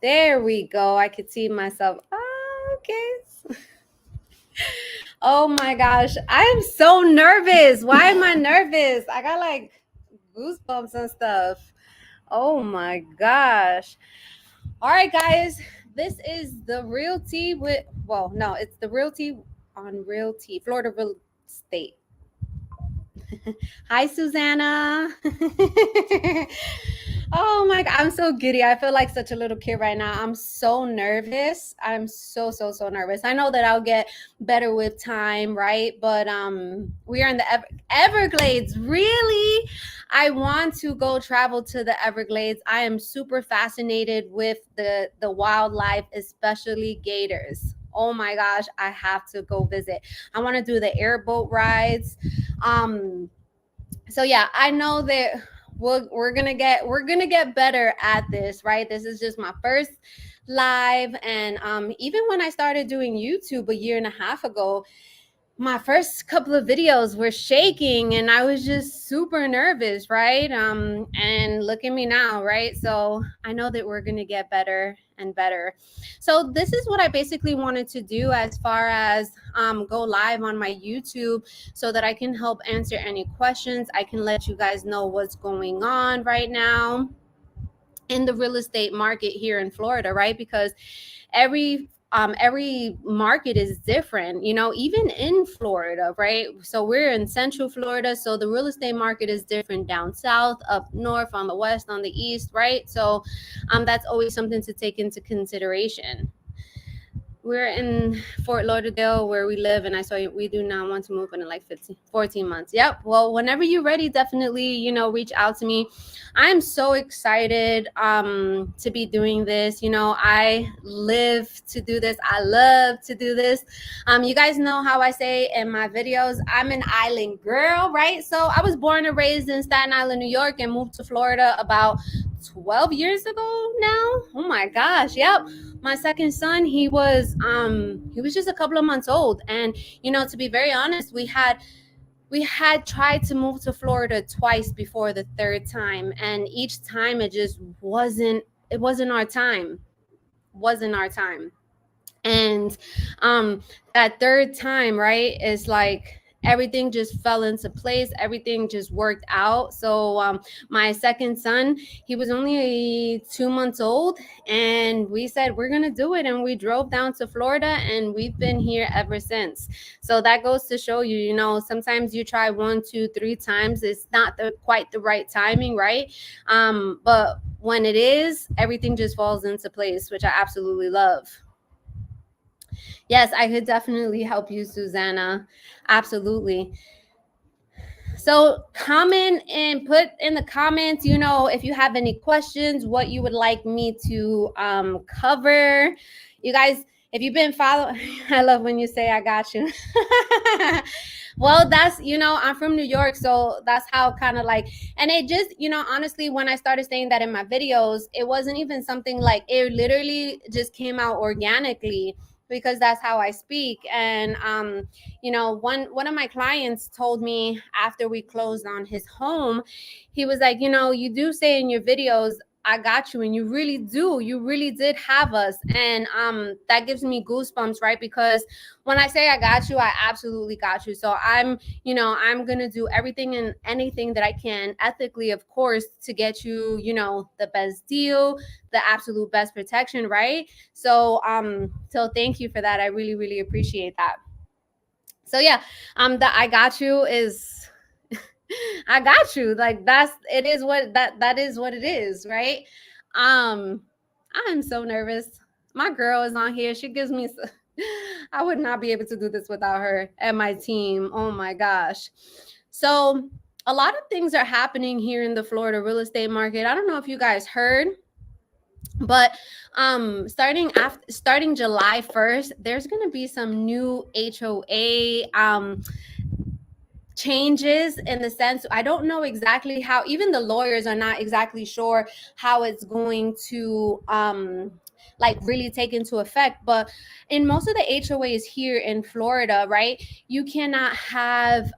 There we go. I could see myself. Oh, okay. Oh my gosh. I am so nervous. Why am I nervous? I got like goosebumps and stuff. Oh my gosh. All right, guys. This is the Realty with, well, no, it's the Realty on Realty, Florida Real Estate. Hi, Susanna. Oh my God, I'm so giddy. I feel like such a little kid right now. I'm so nervous. I'm so nervous. I know that I'll get better with time, right? But we are in the Everglades. Really? I want to go travel to the Everglades. I am super fascinated with the wildlife, especially gators. Oh my gosh, I have to go visit. I want to do the airboat rides. Um so yeah, I know that we're gonna get better at this, right? This is just my first live, and even when I started doing YouTube a year and a half ago, my first couple of videos were shaking and I was just super nervous, right? And look at me now, right? So I know that we're going to get better and better. So this is what I basically wanted to do as far as go live on my YouTube so that I can help answer any questions. I can let you guys know what's going on right now in the real estate market here in Florida, right? Because every market is different, even in Florida, right? So we're in Central Florida, so the real estate market is different down south, up north, on the west, on the east, right? So that's always something to take into consideration. We're in Fort Lauderdale where we live, and I saw we do not want to move in like 14 months. Yep. Well, whenever you're ready, definitely, reach out to me. I'm so excited to be doing this. I live to do this. I love to do this. You guys know how I say in my videos, I'm an island girl, right? So I was born and raised in Staten Island, New York, and moved to Florida about 12 years ago now. Oh my gosh. Yep. My second son, he was just a couple of months old, and to be very honest, we had tried to move to Florida twice before the third time, and each time it wasn't our time. Wasn't our time. And that third time, right, is like everything just fell into place, everything just worked out. So my second son, he was only 2 months old, and we said we're gonna do it, and we drove down to Florida, and we've been here ever since. So that goes to show you, sometimes you try 1 2 3 times, it's not quite the right timing, right? But when it is, everything just falls into place, which I absolutely love. Yes, I could definitely help you, Susanna. Absolutely. So comment and put in the comments, if you have any questions, what you would like me to cover. You guys, if you've been following, I love when you say I got you. Well, that's, I'm from New York, so that's how kind of like, and it just, honestly, when I started saying that in my videos, it wasn't even something like, it literally just came out organically because that's how I speak. And one of my clients told me after we closed on his home, he was like, you do say in your videos, I got you, and you really do. You really did have us. And that gives me goosebumps, right? Because when I say I got you, I absolutely got you. So I'm gonna do everything and anything that I can, ethically, of course, to get you, the best deal, the absolute best protection, right? So thank you for that. I really, really appreciate that. So yeah, the I got you is I got you. Like it is that is what it is, right? Um I'm so nervous. My girl is on here. She gives me I would not be able to do this without her and my team. Oh my gosh. So a lot of things are happening here in the Florida real estate market. I don't know if you guys heard, but starting July 1st, there's going to be some new HOA changes, in the sense, I don't know exactly how, even the lawyers are not exactly sure how it's going to like really take into effect. But in most of the HOAs here in Florida, right, you cannot have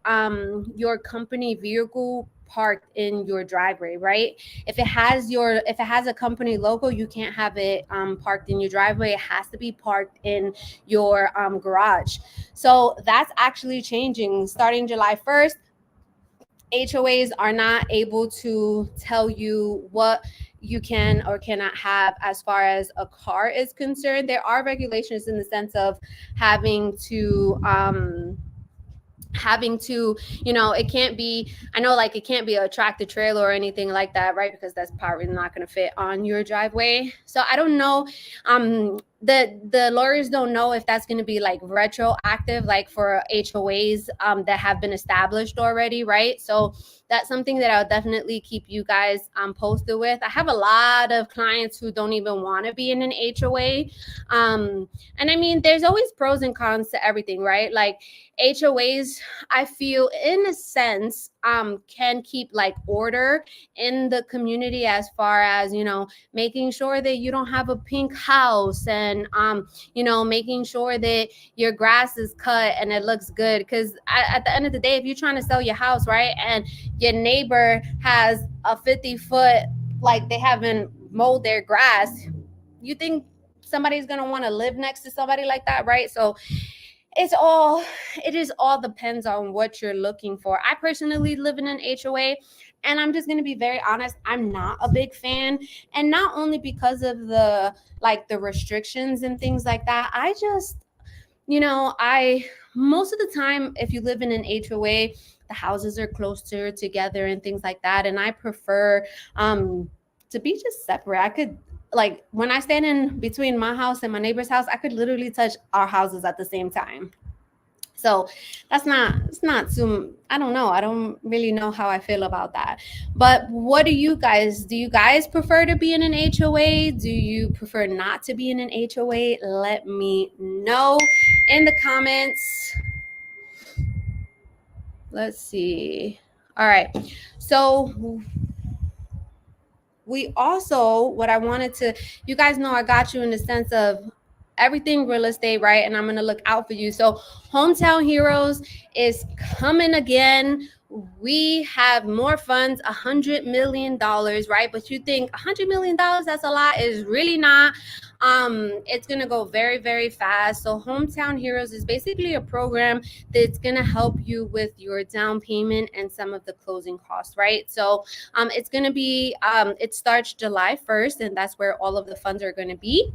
your company vehicle parked in your driveway, right? If it has a company logo, you can't have it parked in your driveway. It has to be parked in your garage. So that's actually changing starting July 1st. HOAs are not able to tell you what you can or cannot have as far as a car is concerned. There are regulations in the sense of having to having to, it can't be, I know, like, it can't be a tractor trailer or anything like that, right? Because that's probably not going to fit on your driveway. So I don't know, the lawyers don't know if that's going to be like retroactive, like for HOAs that have been established already, right? So that's something that I'll definitely keep you guys posted with. I have a lot of clients who don't even want to be in an HOA, and I mean, there's always pros and cons to everything, right? Like HOAs, I feel in a sense, can keep like order in the community, as far as, making sure that you don't have a pink house, and, making sure that your grass is cut and it looks good. Because at the end of the day, if you're trying to sell your house, right, and your neighbor has a 50-foot, like, they haven't mowed their grass, you think somebody's going to want to live next to somebody like that, right? So it all depends on what you're looking for. I personally live in an HOA, and I'm just going to be very honest, I'm not a big fan. And not only because of the restrictions and things like that, I just, I most of the time, if you live in an HOA, the houses are closer together and things like that, and I prefer to be just separate. I could, like, when I stand in between my house and my neighbor's house, I could literally touch our houses at the same time. So it's not too, I don't know. I don't really know how I feel about that. But what do you guys prefer to be in an HOA? Do you prefer not to be in an HOA? Let me know in the comments. Let's see. All right. So we also, what I wanted to, you guys know I got you in the sense of everything real estate, right? And I'm going to look out for you. So Hometown Heroes is coming again. We have more funds, $100 million, right? But you think $100 million, that's a lot. Is really not. It's going to go very, very fast. So Hometown Heroes is basically a program that's going to help you with your down payment and some of the closing costs, right? So it's going to be, it starts July 1st, and that's where all of the funds are going to be.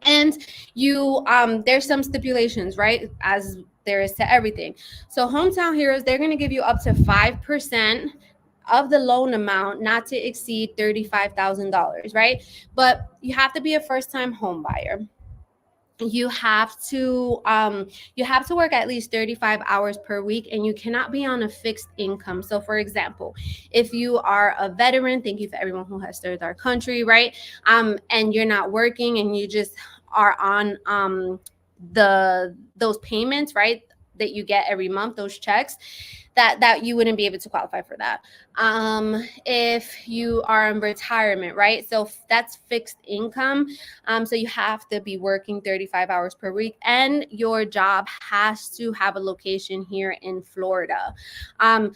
And you, there's some stipulations, right, as there is to everything. So Hometown Heroes, they're going to give you up to 5% of the loan amount, not to exceed $35,000, right? But you have to be a first-time home buyer. You have to work at least 35 hours per week, and you cannot be on a fixed income. So for example, if you are a veteran, thank you for everyone who has served our country, right? And you're not working, and you just are on those payments, right, that you get every month, those checks, that you wouldn't be able to qualify for that. If you are in retirement, right, so that's fixed income. So you have to be working 35 hours per week, and your job has to have a location here in Florida.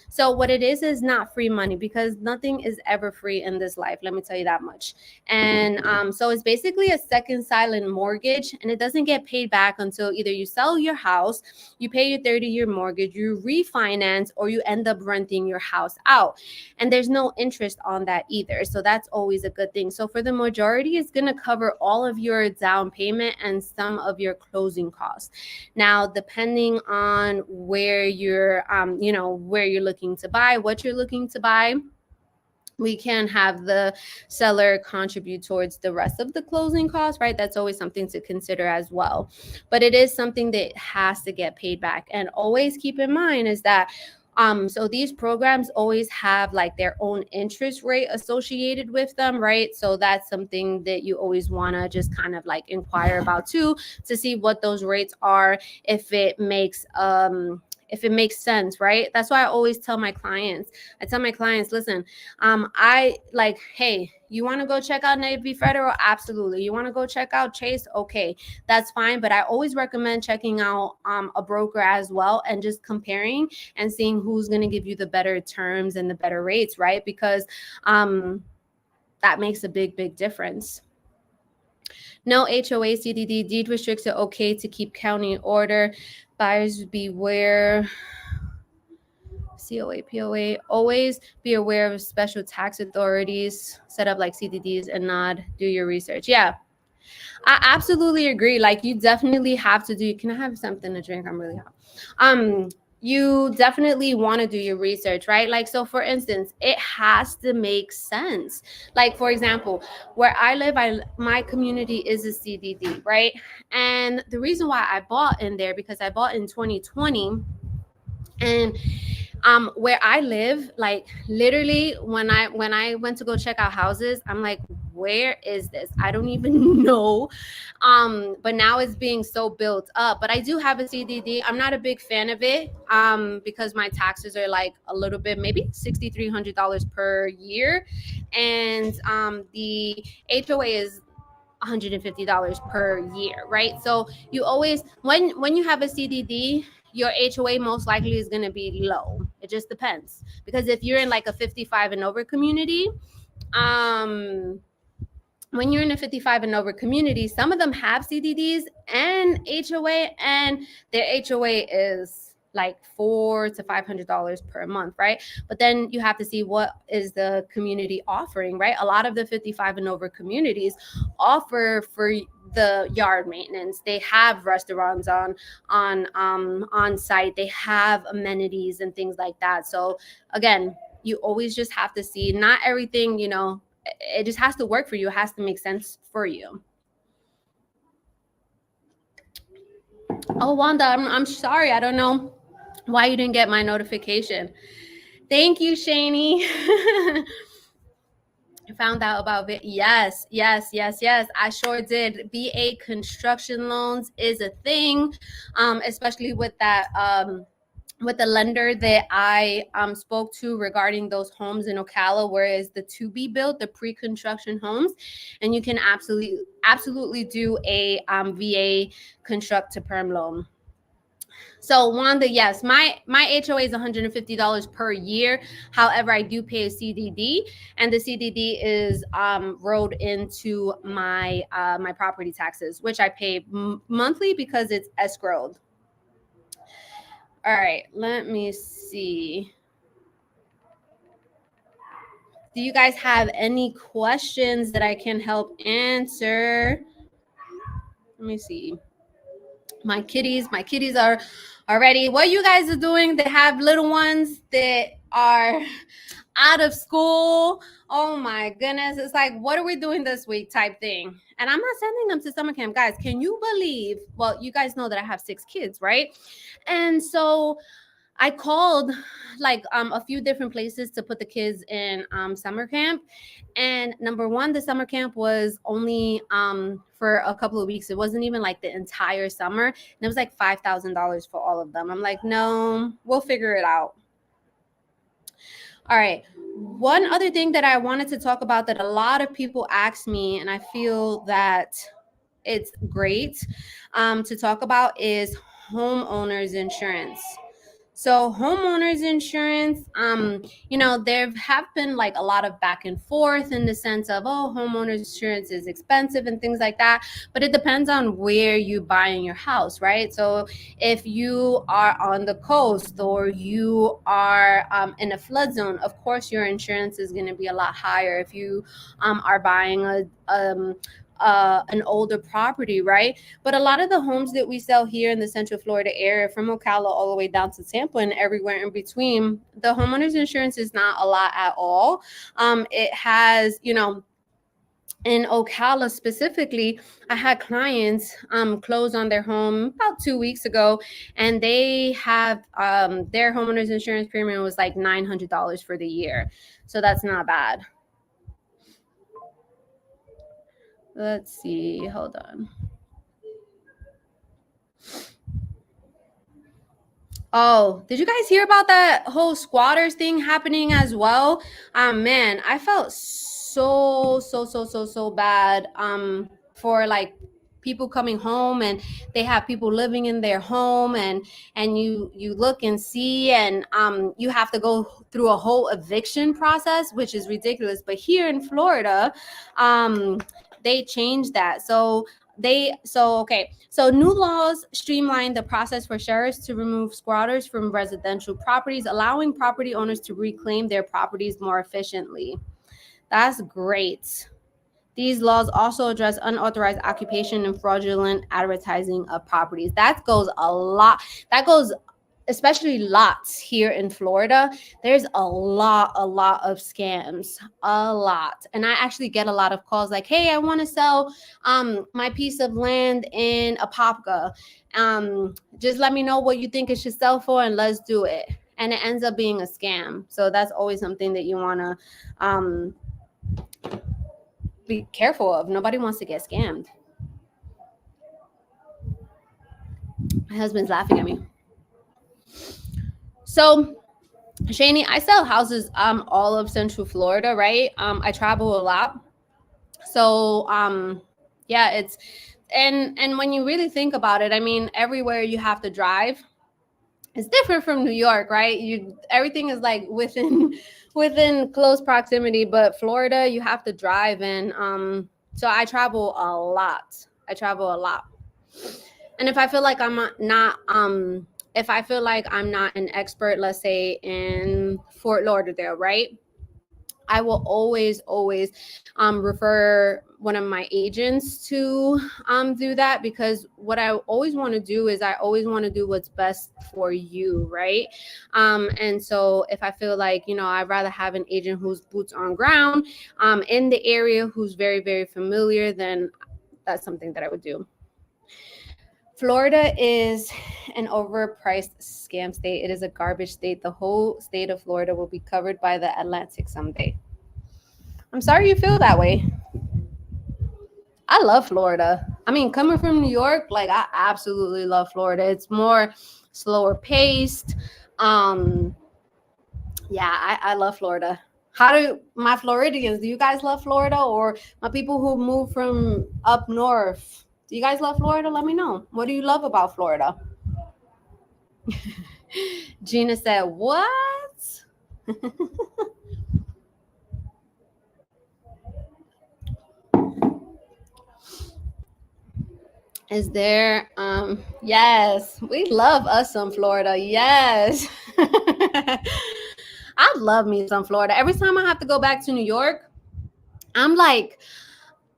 So what it is not free money, because nothing is ever free in this life, let me tell you that much. And so it's basically a second silent mortgage, and it doesn't get paid back until either you sell your house, you pay your 30-year mortgage, you refinance, or you end up renting your house out. And there's no interest on that either. So that's always a good thing. So for the majority, it's going to cover all of your down payment and some of your closing costs. Now, depending on where you're, where you're looking to buy, what you're looking to buy, we can have the seller contribute towards the rest of the closing costs, right? That's always something to consider as well. But it is something that has to get paid back. And always keep in mind is that so these programs always have like their own interest rate associated with them, right? So that's something that you always want to just kind of like inquire about too, to see what those rates are, if it makes if it makes sense, right? That's why I always tell my clients, listen, I like, hey, you want to go check out Navy Federal? Absolutely. You want to go check out Chase? Okay, that's fine. But I always recommend checking out a broker as well, and just comparing and seeing who's going to give you the better terms and the better rates, right? Because that makes a big difference. No HOA CDD deed restricts are okay to keep county order. Buyers beware. COA, POA, always be aware of special tax authorities set up like CDDs and not do your research. Yeah, I absolutely agree. Like, you definitely have to do. Can I have something to drink? I'm really hot. You definitely want to do your research, right? Like, so for instance, it has to make sense. Like, for example, where I live, my community is a CDD, right? And the reason why I bought in there, because I bought in 2020, and where I live, like, literally when I went to go check out houses, I'm like, where is this? I don't even know. But now it's being so built up. But I do have a CDD. I'm not a big fan of it, because my taxes are like a little bit, maybe $6,300 per year, and the HOA is $150 per year, right? So you always, when you have a CDD, your HOA most likely is going to be low. It just depends, because if you're in like a 55 and over community, when you're in a 55 and over community, some of them have CDDs and HOA, and their HOA is like $400 to $500 per month, right? But then you have to see what is the community offering, right? A lot of the 55 and over communities offer for the yard maintenance. They have restaurants on site. They have amenities and things like that. So again, you always just have to see. Not everything, it just has to work for you. It has to make sense for you. Oh, Wanda, I'm sorry. I don't know why you didn't get my notification. Thank you, Shani. Found out about it. Yes. I sure did. VA construction loans is a thing, especially with that. With the lender that I spoke to regarding those homes in Ocala, where it's the to be built, the pre-construction homes, and you can absolutely do a VA construct to perm loan. So Wanda, yes, my HOA is $150 per year. However, I do pay a CDD, and the CDD is rolled into my my property taxes, which I pay monthly because it's escrowed. All right, let me see. Do you guys have any questions that I can help answer? Let me see. My kitties are ready. What you guys are doing that have little ones that are out of school? Oh my goodness. It's like, what are we doing this week type thing? And I'm not sending them to summer camp. Guys, can you believe? Well, you guys know that I have 6 kids, right? And so I called like a few different places to put the kids in summer camp. And number one, the summer camp was only for a couple of weeks. It wasn't even like the entire summer. And it was like $5,000 for all of them. I'm like, no, we'll figure it out. All right. One other thing that I wanted to talk about that a lot of people ask me, and I feel that it's great to talk about, is homeowners insurance. So homeowners insurance, there have been like a lot of back and forth in the sense of, oh, homeowners insurance is expensive and things like that. But it depends on where you buying your house, right? So if you are on the coast or you are in a flood zone, of course your insurance is going to be a lot higher. If you are buying an older property, right? But a lot of the homes that we sell here in the Central Florida area, from Ocala all the way down to Tampa and everywhere in between, the homeowners insurance is not a lot at all. It has, in Ocala specifically, I had clients close on their home about 2 weeks ago, and they have their homeowners insurance premium was like $900 for the year. So that's not bad. Let's see, hold on. Oh, did you guys hear about that whole squatters thing happening as well? Man, I felt so bad for like people coming home, and they have people living in their home, and you look and see, and you have to go through a whole eviction process, which is ridiculous. But here in Florida, um they changed that. So new laws streamline the process for sheriffs to remove squatters from residential properties, allowing property owners to reclaim their properties more efficiently. That's great. These laws also address unauthorized occupation and fraudulent advertising of properties. That goes a lot. That goes especially lots here in Florida. There's a lot of scams, a lot. And I actually get a lot of calls like, "Hey, I want to sell my piece of land in Apopka. Just let me know what you think it should sell for, and let's do it." And it ends up being a scam. So that's always something that you want to be careful of. Nobody wants to get scammed. My husband's laughing at me. So, Shani, I sell houses all of Central Florida, right? I travel a lot. So yeah, it's and when you really think about it, I mean, everywhere you have to drive. It's different from New York, right? You everything is like within within close proximity, but Florida you have to drive, and so I travel a lot. I travel a lot. And if I feel like I'm not if I feel like I'm not an expert, let's say in Fort Lauderdale, right? I will always refer one of my agents to do that, because what I always want to do is I always want to do what's best for you, right? And so if I feel like, I'd rather have an agent who's boots on ground in the area, who's very familiar, then that's something that I would do. Florida is an overpriced scam state. It is a garbage state. The whole state of Florida will be covered by the Atlantic someday. I'm sorry you feel that way. I love Florida. I mean, coming from New York, like I absolutely love Florida. It's more slower paced. Um, yeah, I love Florida. How do my Floridians? Do you guys love Florida, or my people who move from up north? Do you guys love Florida? Let me know. What do you love about Florida? Gina said, "What?" Is there yes, we love us some Florida. Yes. I love me some Florida. Every time I have to go back to New York, I'm like,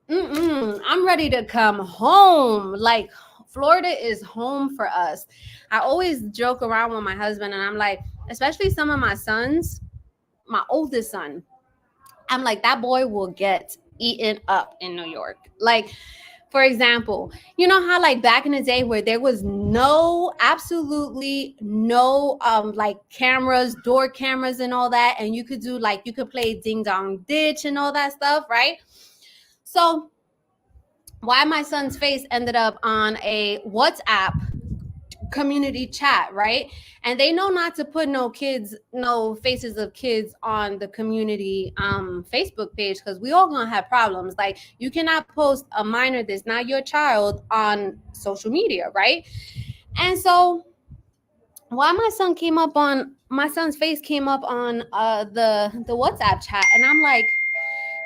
I'm ready to come home. Like Florida is home for us. I always joke around with my husband, and I'm like, especially some of my sons, my oldest son, I'm like, that boy will get eaten up in New York. Like, for example, you know how like back in the day where there was absolutely no like cameras, door cameras and all that, and you could do like you could play ding dong ditch and all that stuff, right? So why my son's face ended up on a WhatsApp community chat, right? And they know not to put no faces of kids on the community Facebook page, because we all gonna have problems. Like you cannot post a minor that's not your child on social media, right? And so why my son's face came up on the WhatsApp chat, and I'm like,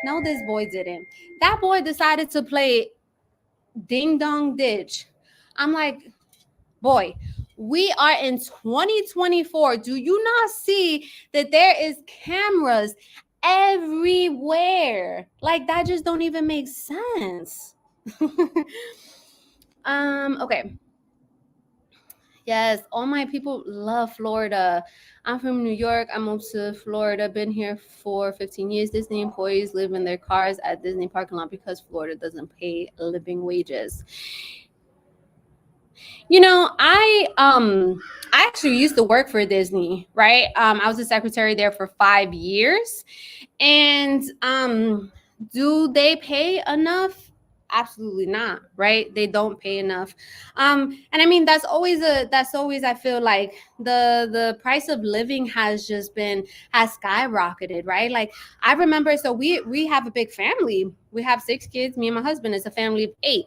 no, this boy didn't. That boy decided to play ding dong ditch. I'm like, boy, we are in 2024. Do you not see that there is cameras everywhere? Like that just don't even make sense. Okay. Yes, all my people love Florida. I'm from New York. I moved to Florida, been here for 15 years. Disney employees live in their cars at Disney parking lot because Florida doesn't pay living wages. I actually used to work for Disney, right? I was a secretary there for 5 years. And do they pay enough? Absolutely not, right? They don't pay enough. And I mean, that's always I feel like the price of living has skyrocketed, right? Like I remember, so we have a big family. We have 6 kids. Me and my husband is a family of 8,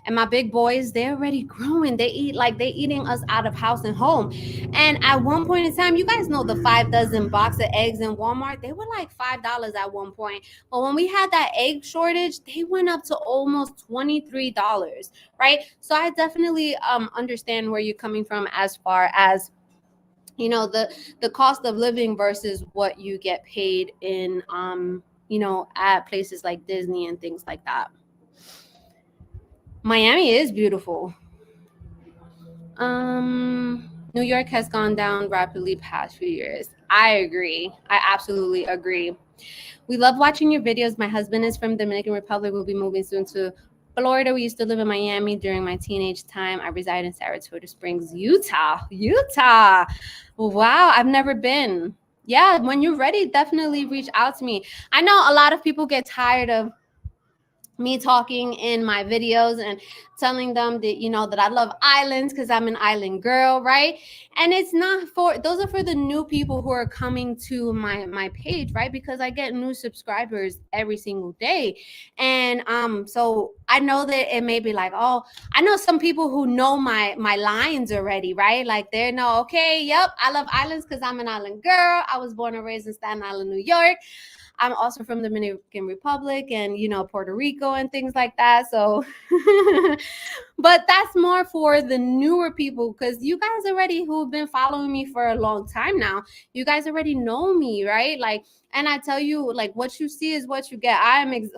and my big boys, they're already growing. They eat like they eating us out of house and home. And at one point in time, you guys know the 5 dozen box of eggs in Walmart, they were like $5 at one point. But when we had that egg shortage, they went up to almost $23, right? So I definitely understand where you're coming from as far as the cost of living versus what you get paid in at places like Disney and things like that. Miami is beautiful. New York has gone down rapidly past few years. I agree. I absolutely agree. We love watching your videos. My husband is from Dominican Republic. We'll be moving soon to Florida. We used to live in Miami during my teenage time. I reside in Saratoga Springs, Utah. Utah. Wow, I've never been. Yeah, when you're ready, definitely reach out to me. I know a lot of people get tired of me talking in my videos and telling them that that I love islands because I'm an island girl, right? And it's not for those, are for the new people who are coming to my page, right? Because I get new subscribers every single day. And so I know that it may be like, oh, I know some people who know my lines already, right? Like they know, okay, yep, I love islands because I'm an island girl. I was born and raised in Staten Island, New York. I'm also from the Dominican Republic and Puerto Rico and things like that. So but that's more for the newer people, because you guys already, who've been following me for a long time now, you guys already know me, right? Like, and I tell you, like, what you see is what you get.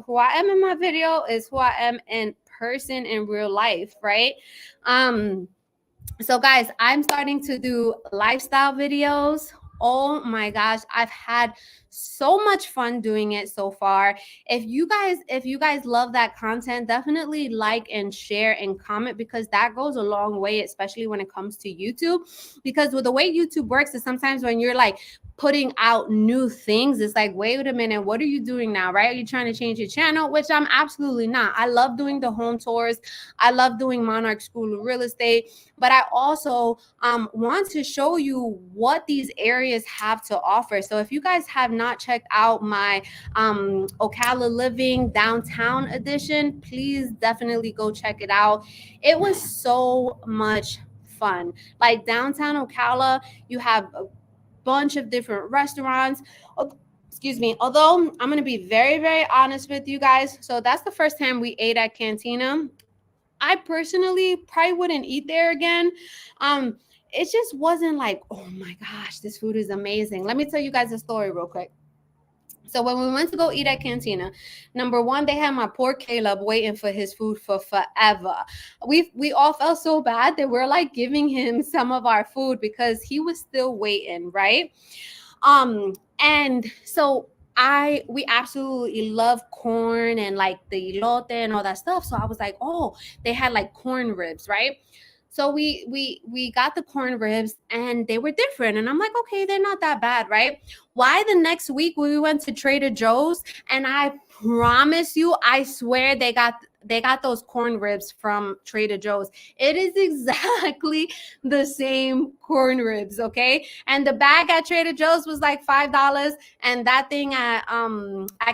Who I am in my video is who I am in person in real life, right? So guys, I'm starting to do lifestyle videos. Oh my gosh, I've had so much fun doing it so far. If you guys love that content, definitely like and share and comment, because that goes a long way, especially when it comes to YouTube. Because with the way YouTube works is sometimes when you're like putting out new things, it's like, wait a minute, what are you doing now, right? Are you trying to change your channel? Which I'm absolutely not. I love doing the home tours. I love doing Monarch School of Real Estate, but I also want to show you what these areas have to offer. So if you guys have not checked out my Ocala Living Downtown edition, please definitely go check it out. It was so much fun. Like downtown Ocala, you have a bunch of different restaurants. Excuse me. Although I'm going to be very, very honest with you guys. So that's the first time we ate at Cantina. I personally probably wouldn't eat there again. It just wasn't like, oh my gosh, this food is amazing. Let me tell you guys a story real quick. So when we went to go eat at Cantina, number one, they had my poor Caleb waiting for his food for forever. We all felt so bad that we're like giving him some of our food because he was still waiting, right? And so we absolutely love corn and like the elote and all that stuff. So I was like, oh, they had like corn ribs, right? So we got the corn ribs and they were different. And I'm like, okay, they're not that bad, right? Why the next week we went to Trader Joe's, and I promise you, I swear they got those corn ribs from Trader Joe's. It is exactly the same corn ribs, okay? And the bag at Trader Joe's was like $5, and that thing at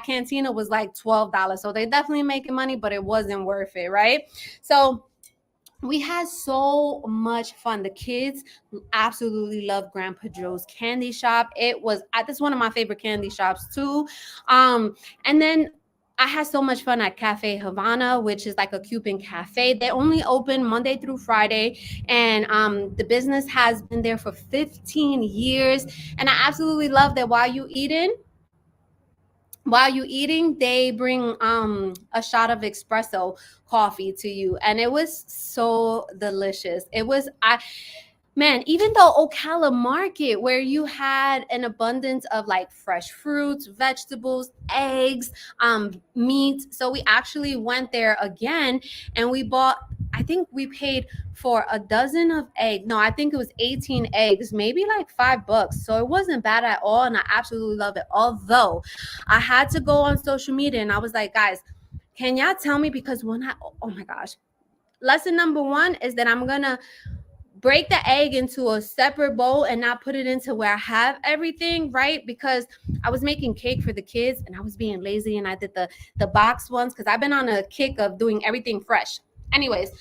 Cantina was like $12. So they definitely making money, but it wasn't worth it, right? So we had so much fun. The kids absolutely love Grandpa Joe's candy shop. That's one of my favorite candy shops too. And then I had so much fun at Cafe Havana, which is like a Cuban cafe. They only open Monday through Friday, and the business has been there for 15 years. And I absolutely love that while you eating, they bring a shot of espresso coffee to you, and it was so delicious. Man, even the Ocala market, where you had an abundance of like fresh fruits, vegetables, eggs, meat. So we actually went there again, and we bought, I think we paid for a dozen of eggs. No, I think it was 18 eggs, maybe like $5. So it wasn't bad at all. And I absolutely love it. Although I had to go on social media and I was like, guys, Can y'all tell me? Because when oh my gosh, lesson number one is that I'm gonna break the egg into a separate bowl and not put it into where I have everything, right? Because I was making cake for the kids and I was being lazy and I did the box ones because I've been on a kick of doing everything fresh. Anyways,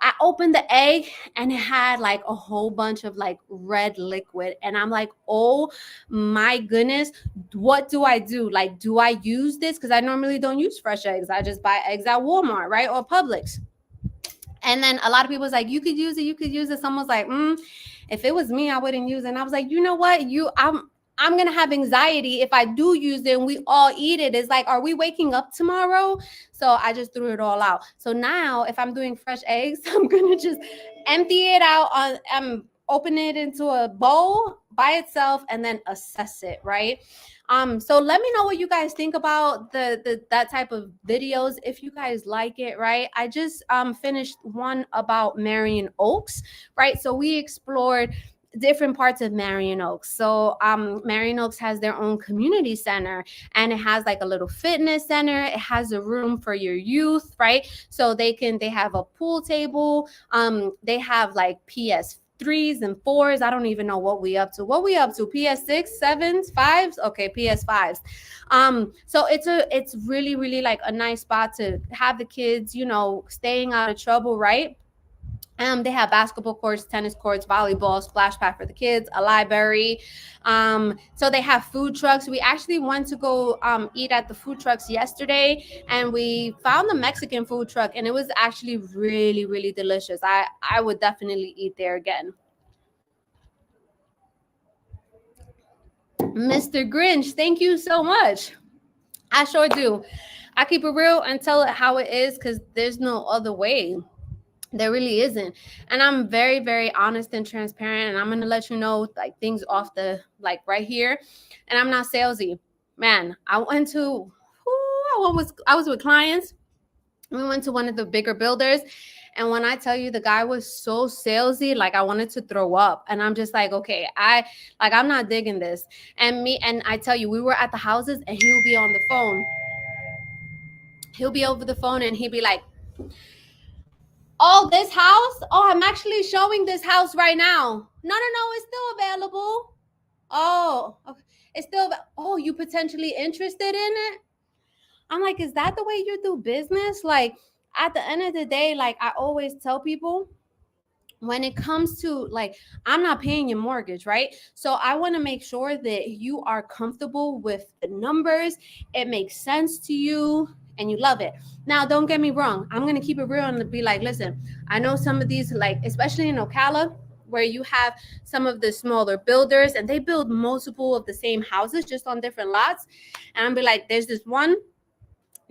I opened the egg and it had like a whole bunch of like red liquid. And I'm like, oh my goodness, what do I do? Like, do I use this? Because I normally don't use fresh eggs. I just buy eggs at Walmart, right? Or Publix. And then a lot of people was like, you could use it, you could use it. Someone's like, if it was me, I wouldn't use it. And I was like, you know what? I'm gonna have anxiety if I do use it and we all eat it. It's like, are we waking up tomorrow? So I just threw it all out. So now if I'm doing fresh eggs, I'm gonna just empty it out on open it into a bowl by itself and then assess it, right? So let me know what you guys think about the that type of videos, if you guys like it, right? I just finished one about Marion Oaks, right? So we explored different parts of Marion Oaks. So Marion Oaks has their own community center and it has like a little fitness center. It has a room for your youth, right? So they have a pool table. They have like PS3s and 4s. I don't even know what we up to. What we up to? PS6, 7s, 5s? Okay, PS5s. So it's really, really like a nice spot to have the kids, you know, staying out of trouble, right? They have basketball courts, tennis courts, volleyball, splash pad for the kids, a library. So they have food trucks. We actually went to go eat at the food trucks yesterday, and we found the Mexican food truck, and it was actually really, really delicious. I would definitely eat there again. Mr. Grinch, thank you so much. I sure do. I keep it real and tell it how it is because there's no other way. There really isn't. And I'm very, very honest and transparent. And I'm going to let you know like things off the like right here. And I'm not salesy. Man, I was with clients. We went to one of the bigger builders. And when I tell you the guy was so salesy, like I wanted to throw up. And I'm just like, okay, I'm not digging this. And I tell you, we were at the houses and he would be on the phone. He'll be over the phone and he'd be like, oh, this house? Oh, I'm actually showing this house right now. No, it's still available. Oh, okay. It's still, oh, you potentially interested in it? I'm like, is that the way you do business? Like, at the end of the day, like I always tell people, when it comes to like, I'm not paying your mortgage, right? So I want to make sure that you are comfortable with the numbers. It makes sense to you and you love it. Now, don't get me wrong. I'm going to keep it real and be like, listen, I know some of these, like, especially in Ocala, where you have some of the smaller builders and they build multiple of the same houses just on different lots. And I'll be like, there's this one.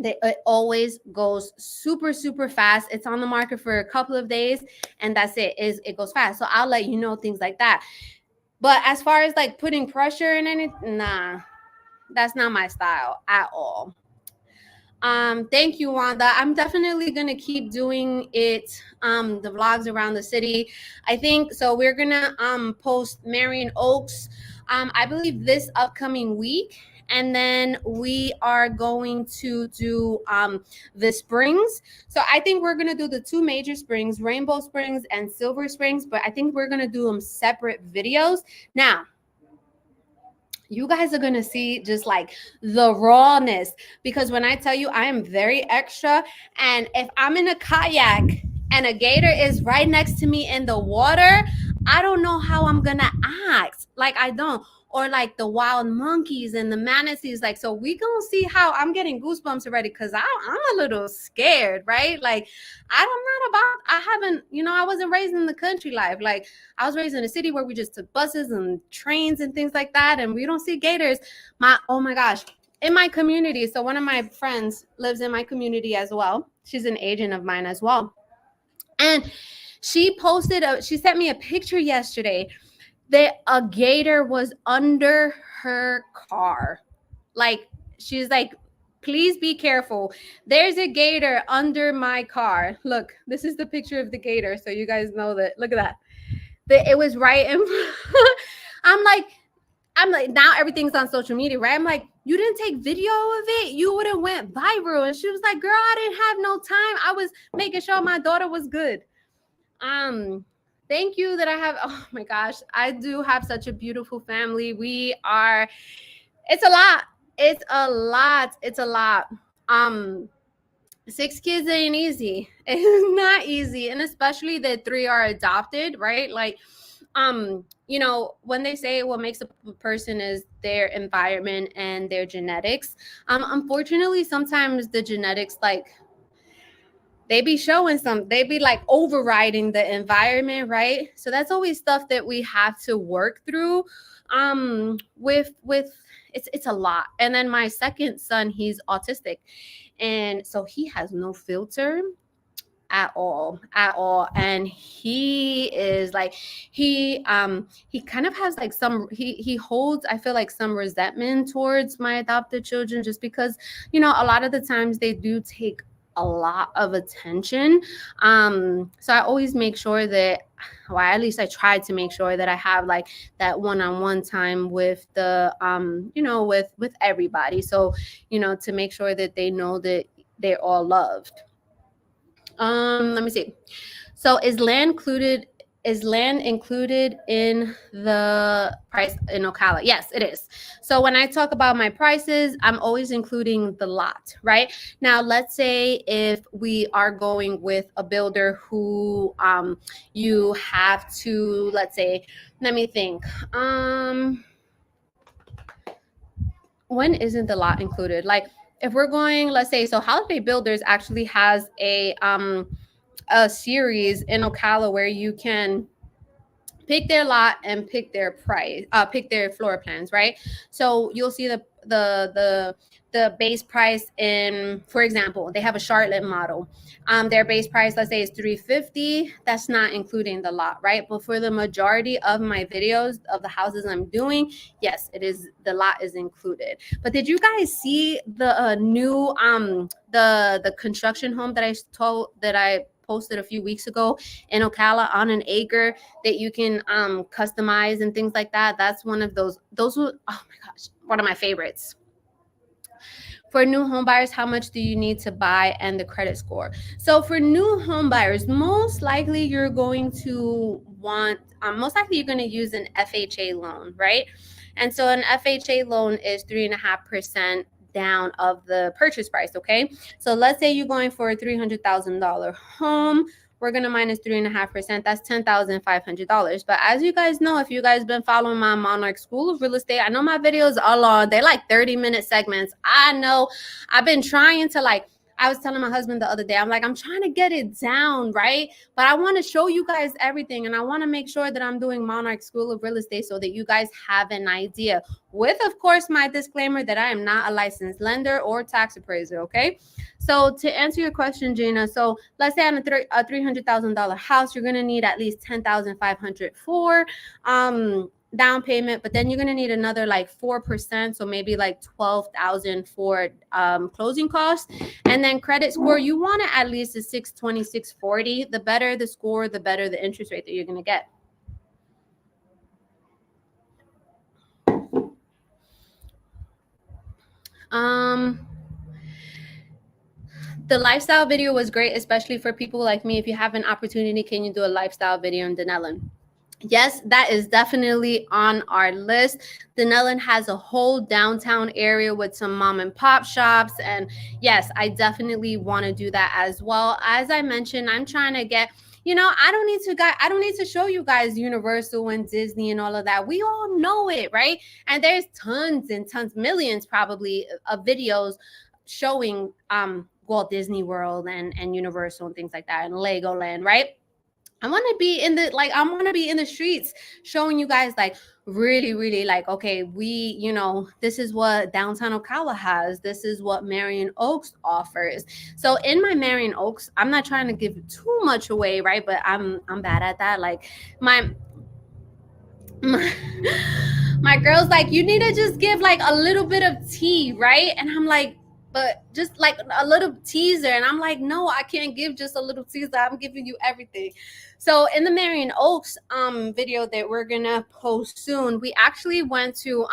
It always goes super, super fast. It's on the market for a couple of days and that's it. It goes fast. So I'll let you know things like that. But as far as like putting pressure in anything, nah, that's not my style at all. Thank you, Wanda. I'm definitely gonna keep doing it. The vlogs around the city. I think so. We're gonna post Marion Oaks. I believe this upcoming week. And then we are going to do the springs. So I think we're going to do the two major springs, Rainbow Springs and Silver Springs, but I think we're going to do them separate videos. Now, you guys are going to see just like the rawness, because when I tell you I am very extra, and if I'm in a kayak and a gator is right next to me in the water, I don't know how I'm going to act. Like I don't. Or like the wild monkeys and the manatees. Like, so we gonna see how I'm getting goosebumps already because I'm a little scared, right? Like, I haven't, I wasn't raised in the country life. Like, I was raised in a city where we just took buses and trains and things like that. And we don't see gators. Oh my gosh. In my community. So one of my friends lives in my community as well. She's an agent of mine as well. And she sent me a picture yesterday that a gator was under her car. Like, she's like, please be careful. There's a gator under my car. Look, this is the picture of the gator. So you guys know that. Look at that. It was right in I'm like, I'm like, now everything's on social media, right? I'm like, you didn't take video of it, you would have went viral. And she was like, girl, I didn't have no time. I was making sure my daughter was good. Thank you that I have, oh my gosh, I do have such a beautiful family. It's a lot. It's a lot. 6 kids ain't easy. It's not easy. And especially that 3 are adopted, right? Like, when they say what makes a person is their environment and their genetics, unfortunately, sometimes the genetics, like, they be like overriding the environment, right? So that's always stuff that we have to work through. With it's a lot. And then my second son, he's autistic, and so he has no filter at all, and he is like, he kind of has like he holds, I feel like, some resentment towards my adopted children, just because a lot of the times they do take a lot of attention. So I always make sure that, well, at least I try to make sure that I have like that one-on-one time with the with everybody, so to make sure that they know that they're all loved. Let me see. So is land included in the price in Ocala? Yes, it is. So when I talk about my prices, I'm always including the lot, right? Now, let's say if we are going with a builder who you have to, let's say, let me think. When isn't the lot included? Like, if we're going, let's say, so Holiday Builders actually has a series in Ocala where you can pick their lot and pick their price, pick their floor plans, right? So you'll see the base price in, for example, they have a Charlotte model. Their base price, let's say, is $350. That's not including the lot, right? But for the majority of my videos of the houses I'm doing, yes, it is, the lot is included. But did you guys see the new the construction home that I posted a few weeks ago in Ocala on an acre that you can customize and things like that? That's one of those were, oh my gosh, one of my favorites. For new home buyers, how much do you need to buy and the credit score? So for new home buyers, most likely you're going to want, most likely you're going to use an FHA loan, right? And so an FHA loan is 3.5% down of the purchase price, okay? So let's say you're going for a $300,000 home. We're going to minus 3.5%. That's $10,500. But as you guys know, if you guys been following my Monarch School of Real Estate, I know my videos are long. They're like 30-minute segments. I know I've been trying to, like, I was telling my husband the other day, I'm like, I'm trying to get it down, right? But I want to show you guys everything. And I want to make sure that I'm doing Monarch School of Real Estate so that you guys have an idea. With, of course, my disclaimer that I am not a licensed lender or tax appraiser, okay? So to answer your question, Gina, so let's say on a $300,000 house, you're going to need at least $10,500 for down payment, but then you're going to need another like 4%, so maybe like $12,000 for closing costs. And then credit score, you want to at least a 620, 640. The better the score, the better the interest rate that you're going to get. The lifestyle video was great, especially for people like me. If you have an opportunity, can you do a lifestyle video in Denellen? Yes, that is definitely on our list. Denellen has a whole downtown area with some mom and pop shops. And yes, I definitely want to do that as well. As I mentioned, I'm trying to get, I don't need to show you guys Universal and Disney and all of that. We all know it, right? And there's tons and tons, millions probably of videos showing Walt Disney World and Universal and things like that, and Legoland, right? I want to be in the streets showing you guys, like, really, really, like, okay, this is what downtown Ocala has. This is what Marion Oaks offers. So in my Marion Oaks, I'm not trying to give too much away, right? But I'm bad at that. Like my girl's like, you need to just give like a little bit of tea, right? And I'm like, but just like a little teaser. And I'm like, no, I can't give just a little teaser. I'm giving you everything. So in the Marion Oaks video that we're gonna post soon, we actually went to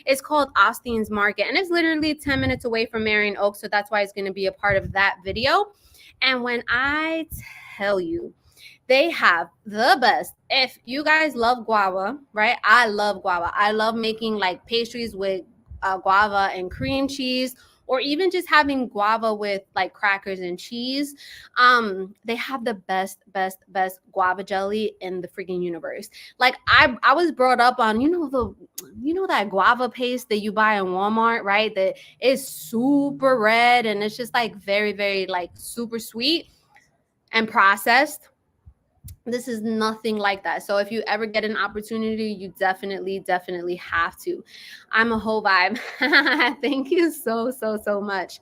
it's called Austin's Market, and it's literally 10 minutes away from Marion Oaks. So that's why it's gonna be a part of that video. And when I tell you, they have the best. If you guys love guava, right? I love guava. I love making like pastries with guava and cream cheese, or even just having guava with like crackers and cheese. They have the best guava jelly in the freaking universe. Like I was brought up on, you know that guava paste that you buy in Walmart, right? That is super red and it's just like very, very like super sweet and processed. This is nothing like that. So if you ever get an opportunity, you definitely have to. I'm a whole vibe. Thank you so much.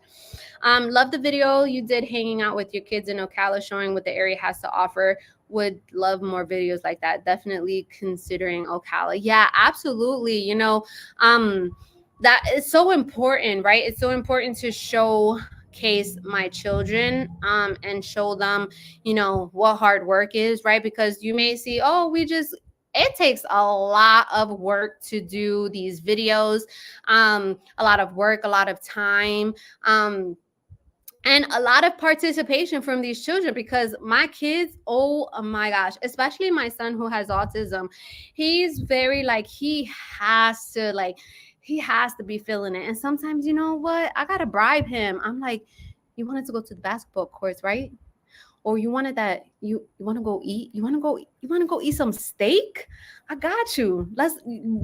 Love the video you did hanging out with your kids in Ocala, showing what the area has to offer. Would love more videos like that. Definitely considering Ocala. Yeah, absolutely. That is so important, right? It's so important to showcase my children and show them, what hard work is, right? Because you may see, oh, it takes a lot of work to do these videos, a lot of work, a lot of time, and a lot of participation from these children, because my kids, oh my gosh, especially my son who has autism, he's very like, he has to be feeling it. And sometimes, you know what, I gotta bribe him. I'm like, you wanted to go to the basketball courts, right? Or you wanted that, you want to go eat, you want to go eat some steak? I got you. Let's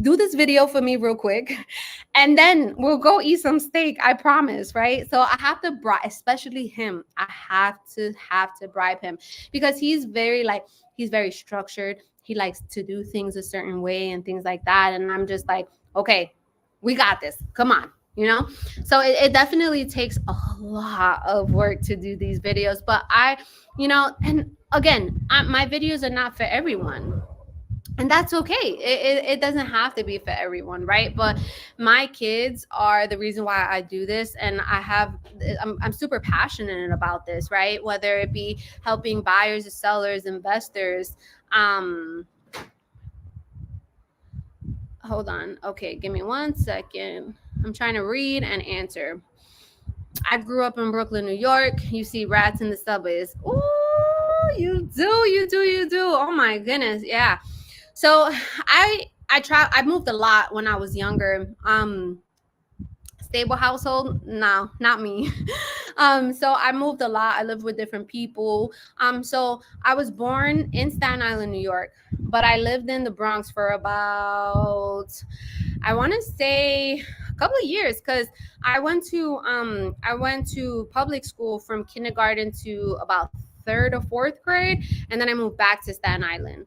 do this video for me real quick and then we'll go eat some steak, I promise, right? So I have to bribe, especially him. I have to bribe him, because he's very structured. He likes to do things a certain way and things like that, and I'm just like, okay, we got this, come on. So it definitely takes a lot of work to do these videos, but and again, my videos are not for everyone, and that's okay. It doesn't have to be for everyone, right? But my kids are the reason why I do this, and I'm super passionate about this, right? Whether it be helping buyers, sellers, investors. Hold on. Okay, give me 1 second. I'm trying to read and answer. I grew up in Brooklyn, New York. You see rats in the subways. Ooh, you do. Oh my goodness, yeah. So I moved a lot when I was younger. Stable household? No, not me. So I moved a lot. I lived with different people. So I was born in Staten Island, New York, but I lived in the Bronx for about, I want to say, a couple of years, because I went to public school from kindergarten to about third or fourth grade, and then I moved back to Staten Island.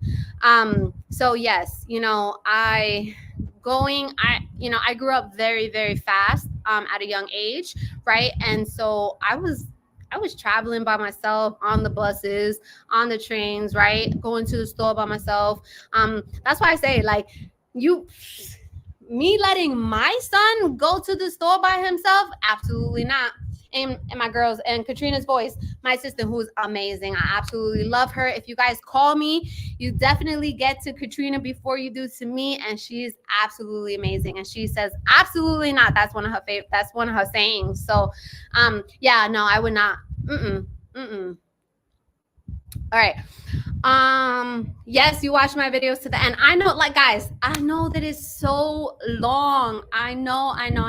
So yes, I grew up very, very fast at a young age, right? And so I was traveling by myself on the buses, on the trains, right? Going to the store by myself. That's why I say, like, me letting my son go to the store by himself, absolutely not. And my girls, and Katrina's voice, my assistant, who's amazing. I absolutely love her. If you guys call me, you definitely get to Katrina before you do to me, and she's absolutely amazing. And she says absolutely not. That's one of her sayings. So yeah, no, I would not. All right. Yes, you watch my videos to the end. I know, like, guys, I know that it's so long. I know. And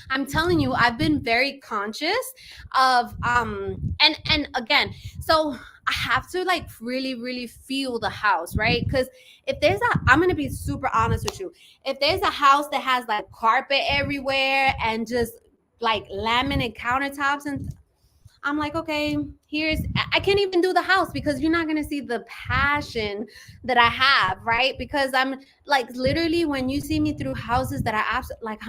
I'm telling you, I've been very conscious of and again, so I have to like really, really feel the house, right? Because I'm gonna be super honest with you. If there's a house that has like carpet everywhere and just like laminate countertops, and I'm like, okay, I can't even do the house, because you're not going to see the passion that I have, right? Because I'm like, literally, when you see me through houses that I'm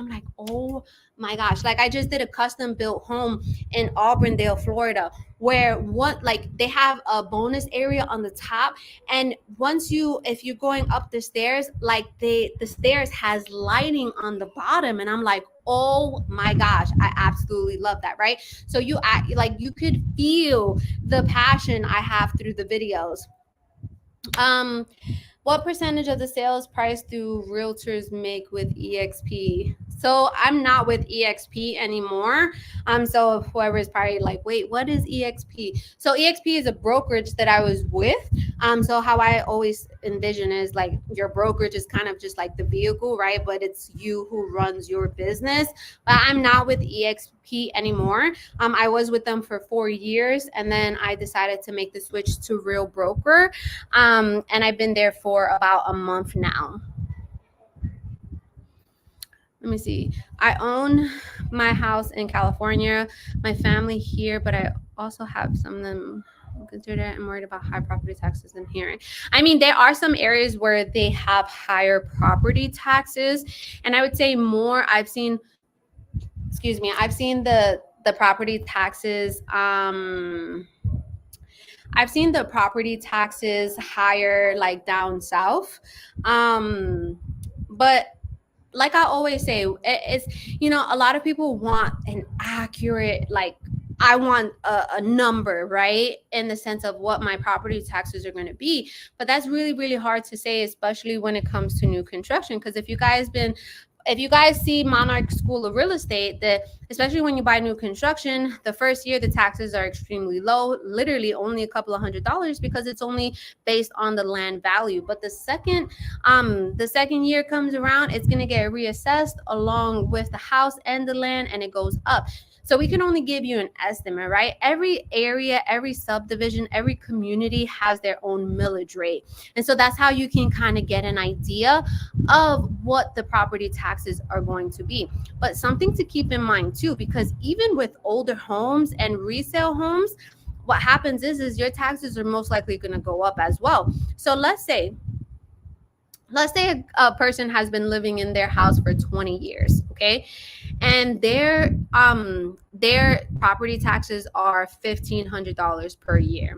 like, oh my gosh. Like, I just did a custom built home in Auburndale, Florida, where they have a bonus area on the top. And if you're going up the stairs, like the stairs has lighting on the bottom. And I'm like, oh my gosh, I absolutely love that, right? So you act like you could feel the passion I have through the videos. um what percentage of the sales price do realtors make with EXP? So I'm not with EXP anymore. So whoever is probably like, wait, what is EXP? So EXP is a brokerage that I was with. So how I always envision is like your brokerage is kind of just like the vehicle, right? But it's you who runs your business. But I'm not with EXP anymore. I was with them for 4 years, and then I decided to make the switch to Real Broker. And I've been there for about a month now. Let me see. I own my house in California, my family here, but I also have some of them consider it. I'm worried about high property taxes in here. I mean, there are some areas where they have higher property taxes, and I would say more. I've seen the property taxes. I've seen the property taxes higher like down south. But like I always say, it's, a lot of people want an accurate, like, I want a number, right? In the sense of what my property taxes are going to be. But that's really, really hard to say, especially when it comes to new construction. Because if you guys see Monarch School of Real Estate, that especially when you buy new construction, the first year the taxes are extremely low, literally only a couple of $100, because it's only based on the land value. But the second year comes around, it's going to get reassessed along with the house and the land, and it goes up. So we can only give you an estimate, right? Every area, every subdivision, every community has their own millage rate. And so that's how you can kind of get an idea of what the property taxes are going to be. But something to keep in mind too, because even with older homes and resale homes, what happens is your taxes are most likely going to go up as well. So let's say a person has been living in their house for 20 years, okay? And their property taxes are $1,500 per year.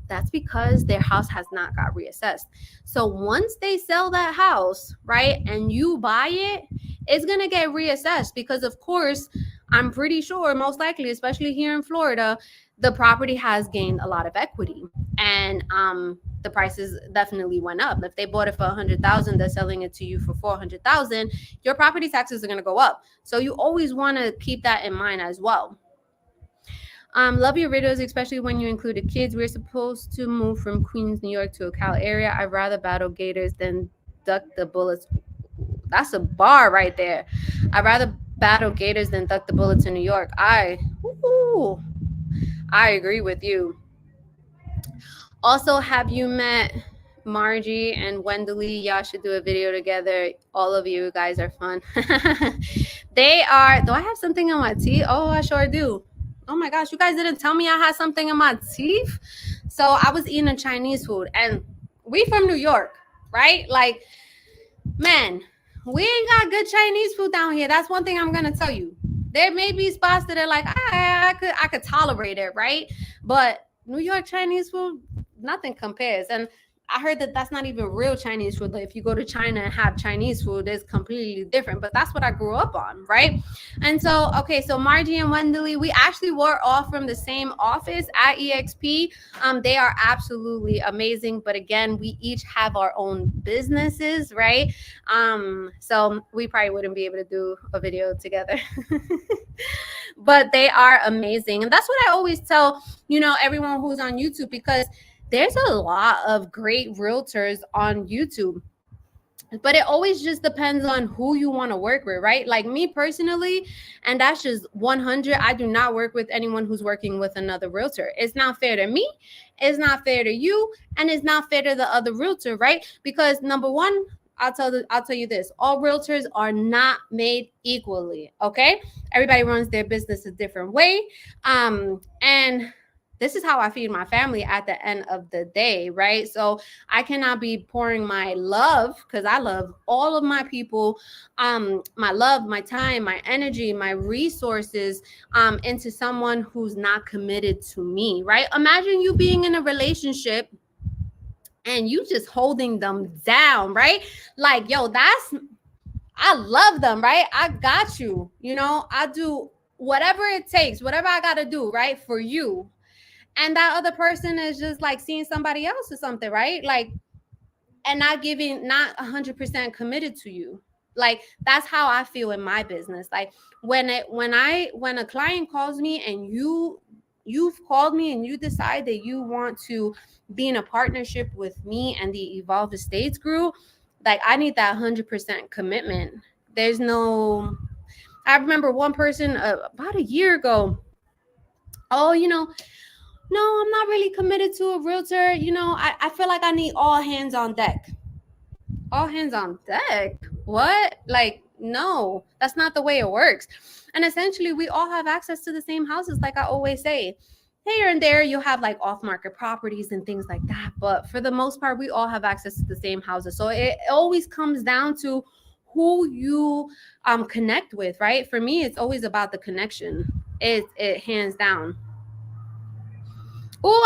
That's because their house has not got reassessed. So once they sell that house, right, and you buy it, it's going to get reassessed, because of course, I'm pretty sure, most likely, especially here in Florida, the property has gained a lot of equity, and the prices definitely went up. If they bought it for $100,000, they're selling it to you for $400,000. Your property taxes are going to go up. So you always want to keep that in mind as well. Love your videos, especially when you included kids. We're supposed to move from Queens, New York to a Cal area. I'd rather battle gators than duck the bullets. That's a bar right there. I'd rather battle gators than duck the bullets in New York. I agree with you. Also, have you met Margie and Wendeley? Y'all should do a video together. All of you guys are fun. They are. Do I have something on my teeth? Oh, I sure do. Oh my gosh, you guys didn't tell me I had something in my teeth. So I was eating a Chinese food, and we from New York, right? Like, man, we ain't got good Chinese food down here. That's one thing I'm gonna tell you. There may be spots that are like, I could tolerate it, right? But New York Chinese food, nothing compares. And I heard that that's not even real Chinese food. Like, if you go to China and have Chinese food, it's completely different. But that's what I grew up on, right? And so, okay, so Margie and Wendeley, we actually were all from the same office at EXP. They are absolutely amazing. But again, we each have our own businesses, right? So we probably wouldn't be able to do a video together. But they are amazing. And that's what I always tell, everyone who's on YouTube, because there's a lot of great realtors on YouTube, but it always just depends on who you want to work with, right? Like me personally, and that's just 100, I do not work with anyone who's working with another realtor. It's not fair to me, it's not fair to you, and it's not fair to the other realtor, right? Because number one, I'll tell you this, all realtors are not made equally, okay? Everybody runs their business a different way. And this is how I feed my family at the end of the day, right? So I cannot be pouring my love, because I love all of my people, my love, my time, my energy, my resources, into someone who's not committed to me, right? Imagine you being in a relationship and you just holding them down, right? Like, yo, I love them, right? I got you. You know, I do whatever it takes, whatever I got to do, right, for you. And that other person is just like seeing somebody else or something, right? Like, and not 100% committed to you. Like, that's how I feel in my business. Like, when a client calls me and you've called me and you decide that you want to be in a partnership with me and the Evolve Estates group, like, I need that 100% commitment. There's no, I remember one person about a year ago, oh, no, I'm not really committed to a realtor. I feel like I need all hands on deck. All hands on deck? What? Like, no, that's not the way it works. And essentially, we all have access to the same houses, like I always say. Here and there, you'll have like off market properties and things like that. But for the most part, we all have access to the same houses. So it always comes down to who you connect with, right? For me, it's always about the connection. It hands down. Oh,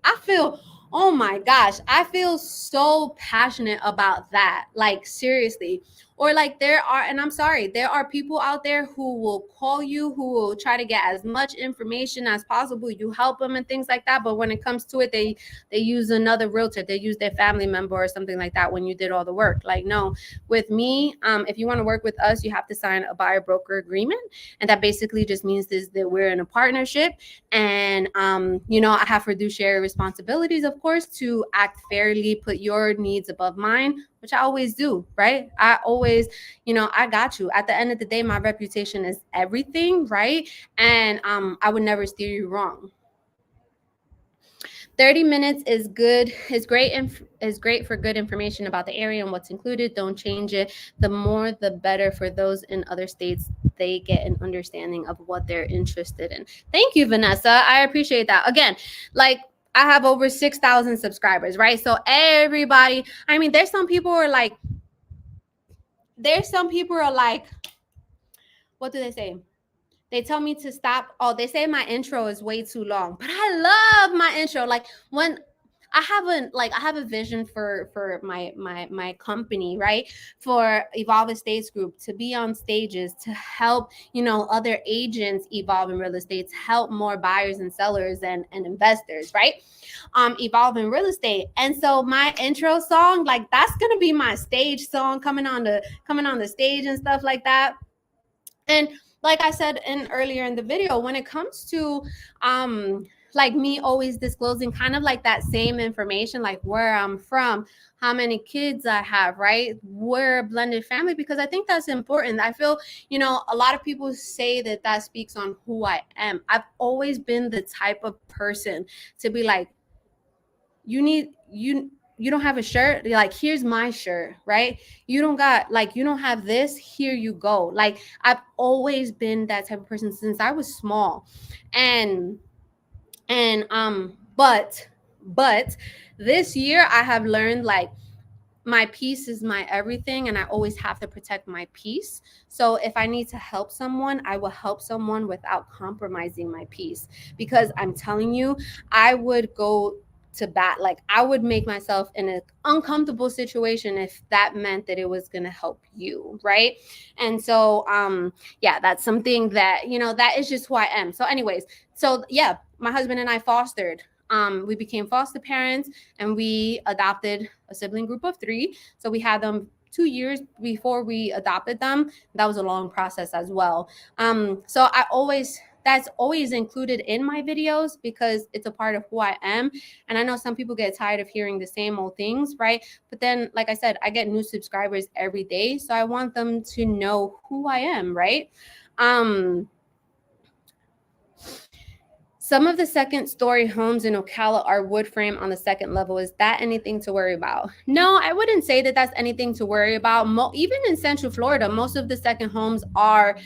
I feel, oh my gosh, I feel so passionate about that. Like, seriously. Or like, and I'm sorry, there are people out there who will call you, who will try to get as much information as possible. You help them and things like that. But when it comes to it, they use another realtor. They use their family member or something like that when you did all the work. Like, no, with me, if you want to work with us, you have to sign a buyer broker agreement. And that basically just means that we're in a partnership. And I have fiduciary responsibilities, of course, to act fairly, put your needs above mine, which I always do, right? I always, I got you. At the end of the day, my reputation is everything, right? And I would never steer you wrong. 30 minutes is good. Is great for good information about the area and what's included. Don't change it. The more the better for those in other states. They get an understanding of what they're interested in. Thank you, Vanessa. I appreciate that. Again, like, I have over 6,000 subscribers, right? So everybody, I mean, there's some people who are like, what do they say? They tell me to stop. Oh, they say my intro is way too long, but I love my intro. Like, when I have a vision for my company, right? For Evolve Estates Group to be on stages to help, other agents evolve in real estate, to help more buyers and sellers and investors, right? Evolve in real estate. And so my intro song, like, that's gonna be my stage song coming on the stage and stuff like that. And like I said earlier in the video, when it comes to like me always disclosing kind of like that same information, like where I'm from, how many kids I have, right? We're a blended family, because I think that's important. I feel, a lot of people say that speaks on who I am. I've always been the type of person to be like, you don't have a shirt, like, here's my shirt, right? You don't have this, here you go. Like, I've always been that type of person since I was small. And but this year I have learned, like, my peace is my everything, and I always have to protect my peace. So if I need to help someone, I will help someone without compromising my peace, because I'm telling you, I would go to bat. Like, I would make myself in an uncomfortable situation if that meant that it was going to help you, right? And so yeah, that's something that, that is just who I am. So anyways, so yeah, my husband and I fostered. We became foster parents, and we adopted a sibling group of 3. So we had them 2 years before we adopted them. That was a long process as well. So that's always included in my videos, because it's a part of who I am. And I know some people get tired of hearing the same old things, right? But then, like I said, I get new subscribers every day, so I want them to know who I am, right? Some of the second story homes in Ocala are wood frame on the second level. Is that anything to worry about? No, I wouldn't say that that's anything to worry about. Even in Central Florida, most of the second homes are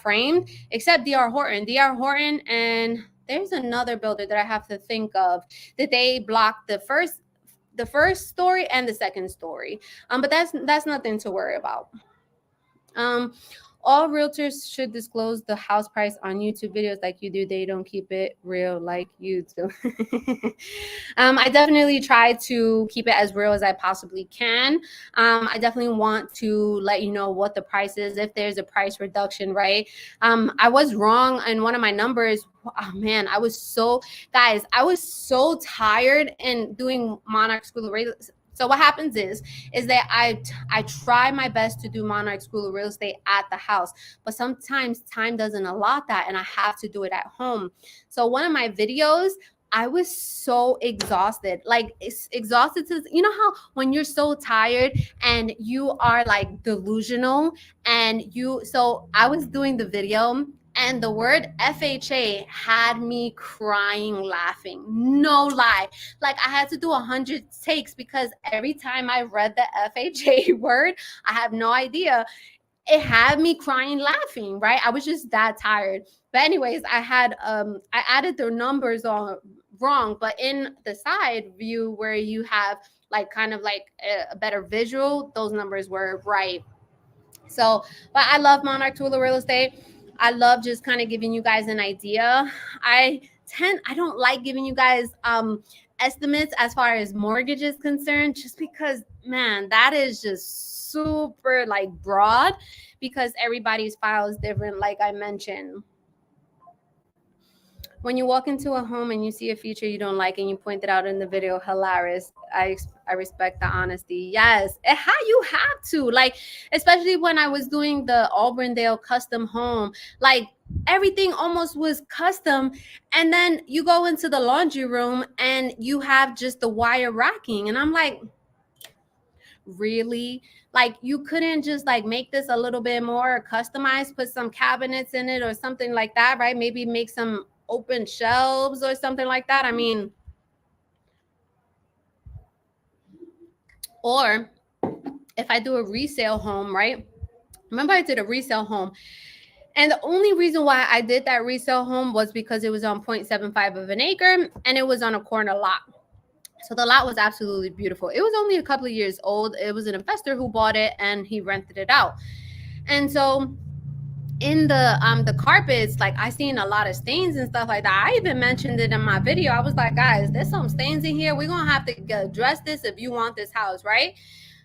framed, except D.R. Horton. D.R. Horton, and there's another builder that I have to think of, that they block the first story and the second story. But that's nothing to worry about. All realtors should disclose the house price on YouTube videos like you do. They don't keep it real like you do. I definitely try to keep it as real as I possibly can. I definitely want to let you know what the price is, if there's a price reduction, right? I was wrong in one of my numbers. Oh man, guys, I was so tired in doing Monarch School of Real. So what happens is that I try my best to do Monarch School of Real Estate at the house, but sometimes time doesn't allot that, and I have to do it at home. So one of my videos, I was so exhausted, like it's exhausted to, you know how when you're so tired and you are like delusional, and so I was doing the video, and the word FHA had me crying, laughing. No lie. Like I had to do 100 takes because every time I read the FHA word, I have no idea. It had me crying, laughing, right? I was just that tired. But anyways, I added the numbers on wrong, but in the side view where you have like kind of like a better visual, those numbers were right. So, but I love Monarch Tool of Real Estate. I love just kind of giving you guys an idea. I don't like giving you guys estimates as far as mortgage is concerned, just because man, that is just super like broad, because everybody's file is different, like I mentioned. When you walk into a home and you see a feature you don't like and you point it out in the video, hilarious. I respect the honesty. Yes, how you have to, like, especially when I was doing the Auburndale custom home, like everything almost was custom, and then you go into the laundry room and you have just the wire racking, and I'm like, really? Like you couldn't just like make this a little bit more customized, put some cabinets in it or something like that, right? Maybe make some open shelves or something like that. I mean, or if I do a resale home, right? Remember I did a resale home, and the only reason why I did that resale home was because it was on 0.75 of an acre and it was on a corner lot. So the lot was absolutely beautiful. It was only a couple of years old. It was an investor who bought it and he rented it out. And so in the carpets, like I seen a lot of stains and stuff like that. I even mentioned it in my video. I was like, guys, there's some stains in here. We're gonna have to address this if you want this house, right?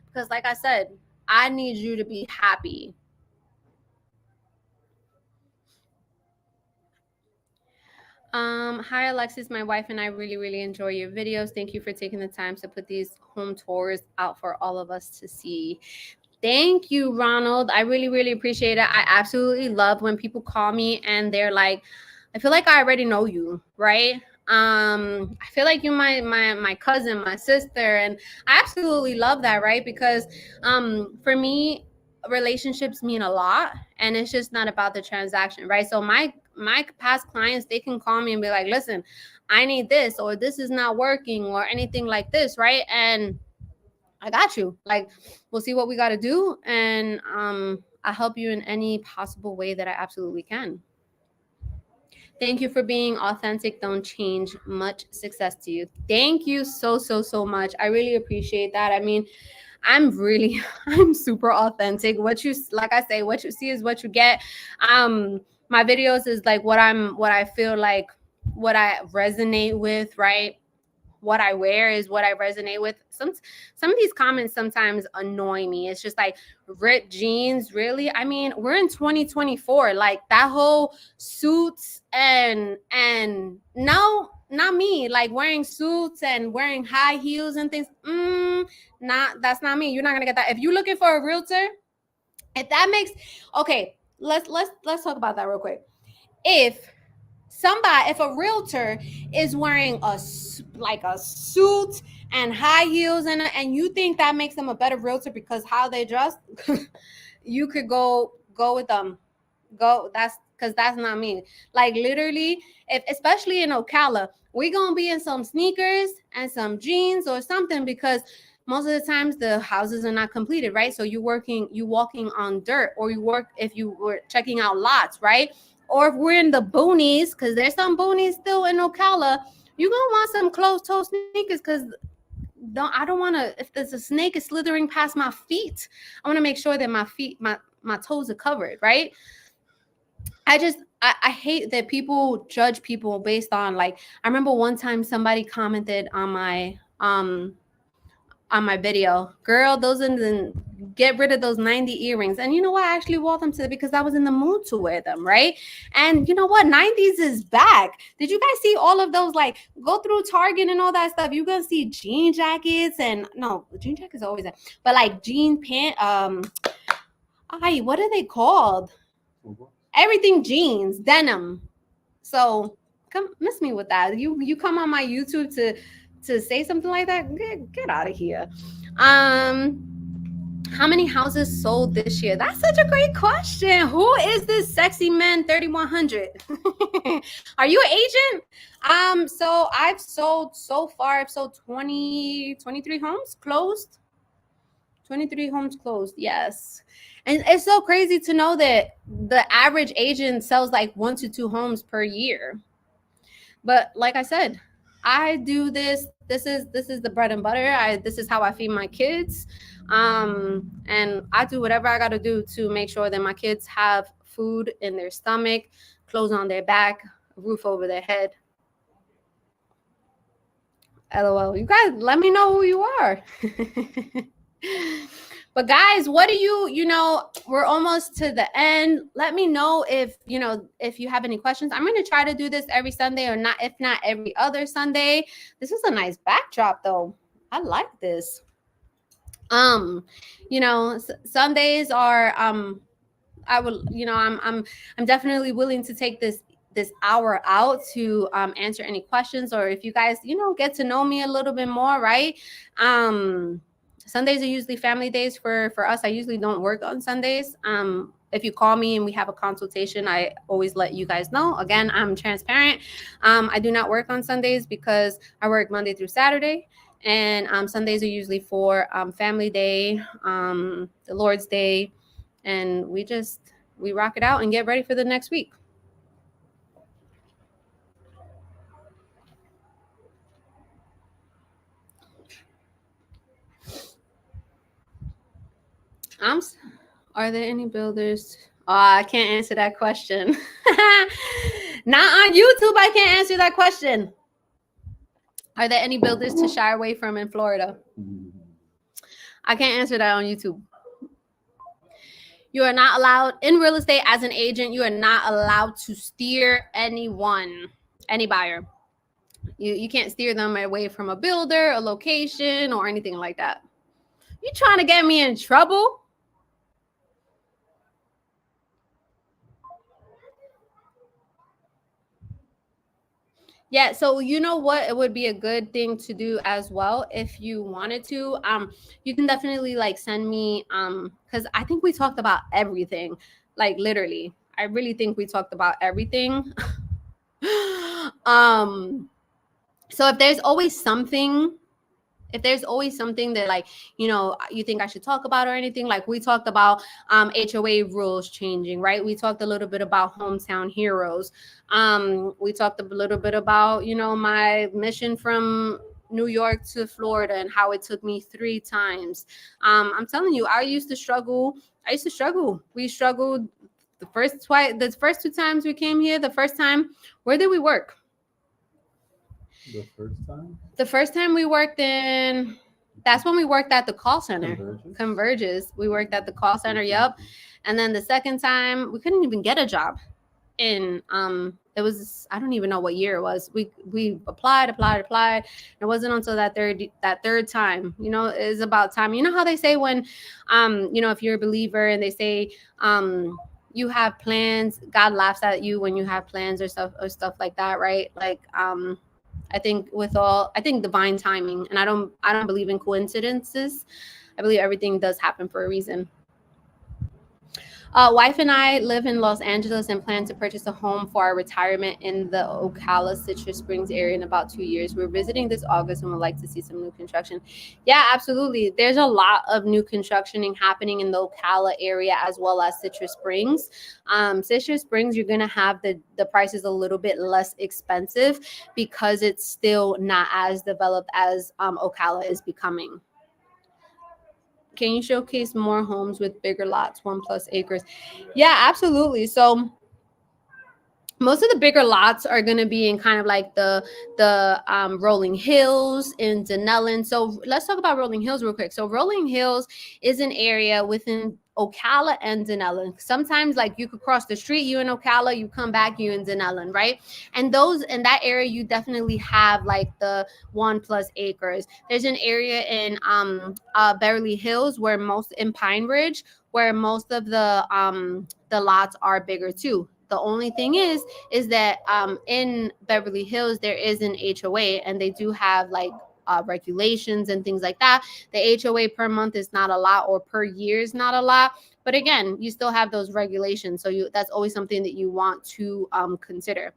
Because like I said, I need you to be happy. Hi Alexis, my wife and I really enjoy your videos. Thank you for taking the time to put these home tours out for all of us to see. Thank you, Ronald. I really appreciate it. I absolutely love when people call me and they're like, I feel like I already know you, right? I feel like you're my cousin, my sister, and I absolutely love that, right? Because for me, relationships mean a lot, and it's just not about the transaction, right? So my past clients, they can call me and be like, listen, I need this, or this is not working, or anything like this, right? And I got you. Like, we'll see what we got to do, and I'll help you in any possible way that I absolutely can. Thank you for being authentic. Don't change. Much success to you. Thank you so much. I really appreciate that. I mean, I'm super authentic. Like I say, what you see is what you get. My videos is like what I feel like, what I resonate with, right? What I wear is what I resonate with. Some of these comments sometimes annoy me. It's just like, ripped jeans, really? I mean, we're in 2024. Like that whole suits and no, not me. Like wearing suits and wearing high heels and things. That's not me. You're not gonna get that. If you're looking for a realtor, if that makes okay, let's talk about that real quick. If a realtor is wearing a suit and high heels and you think that makes them a better realtor because how they dress, you could go with them. That's because that's not me. Like literally, if especially in Ocala, we gonna be in some sneakers and some jeans or something, because most of the times the houses are not completed, right? So you walking on dirt, or if you were checking out lots, right? Or if we're in the boonies, because there's some boonies still in Ocala, you're gonna want some closed-toe sneakers, because I don't want to, if there's a snake is slithering past my feet, I want to make sure that my feet, toes are covered, right? I hate that people judge people based on, like, I remember one time somebody commented on my video, girl, those are the, get rid of those 90 earrings. And you know what? I actually wore them to, because I was in the mood to wear them, right? And you know what? 90s is back. Did you guys see all of those? Like, go through Target and all that stuff. You're gonna see jean jackets, and no, jean jackets are always there, but like jean pant, what are they called? Everything jeans, denim. So come miss me with that. You come on my YouTube to say something like that? Get out of here. How many houses sold this year? That's such a great question. Who is this sexy man 3100? Are you an agent? So I've sold so far, I've sold 23 homes closed. 23 homes closed, yes. And it's so crazy to know that the average agent sells like 1 to 2 homes per year. But like I said, I do this. This is the bread and butter. This is how I feed my kids. And I do whatever I got to do to make sure that my kids have food in their stomach, clothes on their back, a roof over their head. LOL. You guys, let me know who you are. But guys, what do you know, we're almost to the end. Let me know if you have any questions. I'm going to try to do this every Sunday, or not, if not every other Sunday. This is a nice backdrop though. I like this. Sundays are I would, I'm definitely willing to take this hour out to answer any questions, or if you guys get to know me a little bit more, right? Sundays are usually family days for us. I usually don't work on Sundays. If you call me and we have a consultation, I always let you guys know. Again, I'm transparent. I do not work on Sundays because I work Monday through Saturday. And Sundays are usually for family day, the Lord's Day. And we rock it out and get ready for the next week. Are there any builders? I can't answer that question. Not on YouTube. I can't answer that question. Are there any builders to shy away from in Florida? I can't answer that on YouTube. You are not allowed in real estate as an agent. You are not allowed to steer any buyer. You can't steer them away from a builder, a location, or anything like that. You trying to get me in trouble? Yeah, so you know what, it would be a good thing to do as well if you wanted to. You can definitely like send me because I think we talked about everything. Like literally, I really think we talked about everything. So if there's always something that like you think I should talk about or anything, like we talked about HOA rules changing, right? We talked a little bit about hometown heroes. We talked a little bit about my mission from New York to Florida and how it took me 3 times. I'm telling you, I used to struggle. We struggled the first 2 times we came here. The first time, where did we work? The first time we worked in, that's when we worked at the call center. Converges. We worked at the call center. Yep. And then the second time, we couldn't even get a job. In it was, I don't even know what year it was. We applied. It wasn't until that third time. It's about time. You know how they say when if you're a believer and they say you have plans, God laughs at you when you have plans or stuff like that, right? Like I think divine timing, and I don't believe in coincidences. I believe everything does happen for a reason. Wife and I live in Los Angeles and plan to purchase a home for our retirement in the Ocala, Citrus Springs area in about 2 years. We're visiting this August and would like to see some new construction. Yeah, absolutely. There's a lot of new construction happening in the Ocala area as well as Citrus Springs. Citrus Springs, you're going to have the prices a little bit less expensive because it's still not as developed as Ocala is becoming. can you showcase more homes with bigger lots, 1+ acres? Yeah, absolutely. So most of the bigger lots are going to be in kind of like the rolling hills in Denellen. So let's talk about rolling hills real quick. So rolling hills is an area within Ocala and Denellen. Sometimes like you could cross the street, you in Ocala, you come back, you in Denellen, right? And those in that area, you definitely have like the 1+ acres. There's an area in Beverly Hills where most in Pine Ridge where most of the lots are bigger too. The only thing is that in Beverly Hills there is an HOA and they do have like regulations and things like that. The HOA per month is not a lot, or per year is not a lot. But again, you still have those regulations, so that's always something that you want to consider.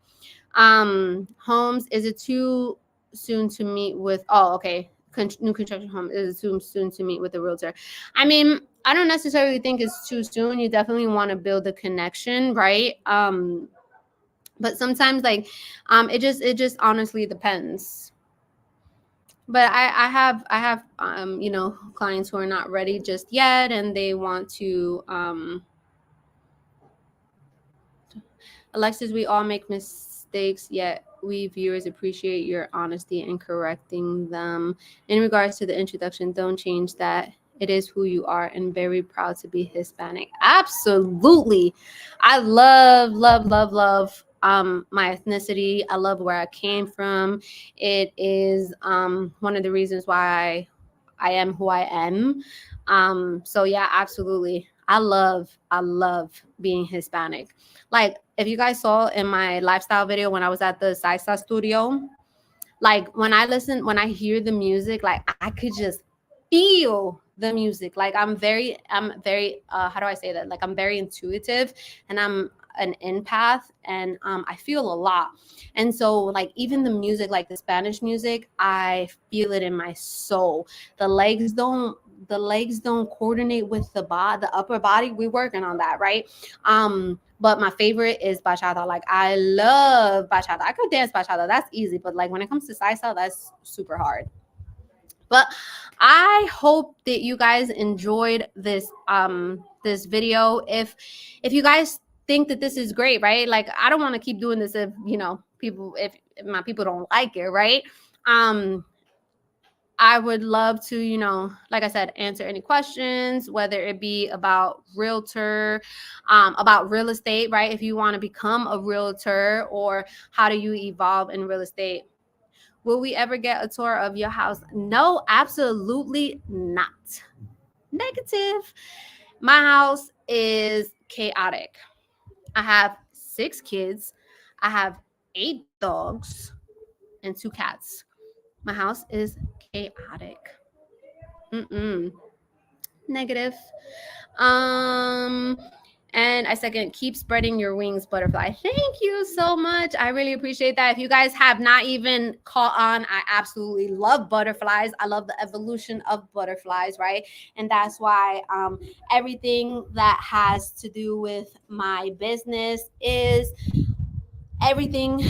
Homes, is it too soon to meet with? Oh, okay. New construction home, is it too soon to meet with a realtor? I mean, I don't necessarily think it's too soon. You definitely want to build a connection, right? But sometimes like it just honestly depends. But I have clients who are not ready just yet and they want to Alexis, we all make mistakes, yet we viewers appreciate your honesty in correcting them. In regards to the introduction, don't change that. It is who you are, and very proud to be Hispanic. Absolutely. I love, love, love, love my ethnicity. I love where I came from. It is one of the reasons why I am who I am. So yeah, absolutely. I love being Hispanic. Like if you guys saw in my lifestyle video when I was at the salsa studio, like when I hear the music, like I could just feel the music. Like I'm very how do I say that? Like I'm very intuitive and I'm an empath, and I feel a lot. And so like even the music, like the Spanish music, I feel it in my soul. The legs don't coordinate with the upper body. We're working on that, right? But my favorite is bachata. Like I love bachata. I could dance bachata. That's easy. But like when it comes to salsa, that's super hard. But I hope that you guys enjoyed this video. If you guys think that this is great, right? Like I don't want to keep doing this if my people don't like it, right? Um I would love to, like I said, answer any questions, whether it be about realtor, about real estate, right? If you want to become a realtor, or how do you evolve in real estate. Will we ever get a tour of your house? No, absolutely not. Negative. My house is chaotic. I have 6 kids. I have 8 dogs and 2 cats. My house is chaotic. Mm-mm. Negative. Um, and I second, keep spreading your wings, butterfly. Thank you so much. I really appreciate that. If you guys have not even caught on, I absolutely love butterflies. I love the evolution of butterflies, right? And that's why everything that has to do with my business is everything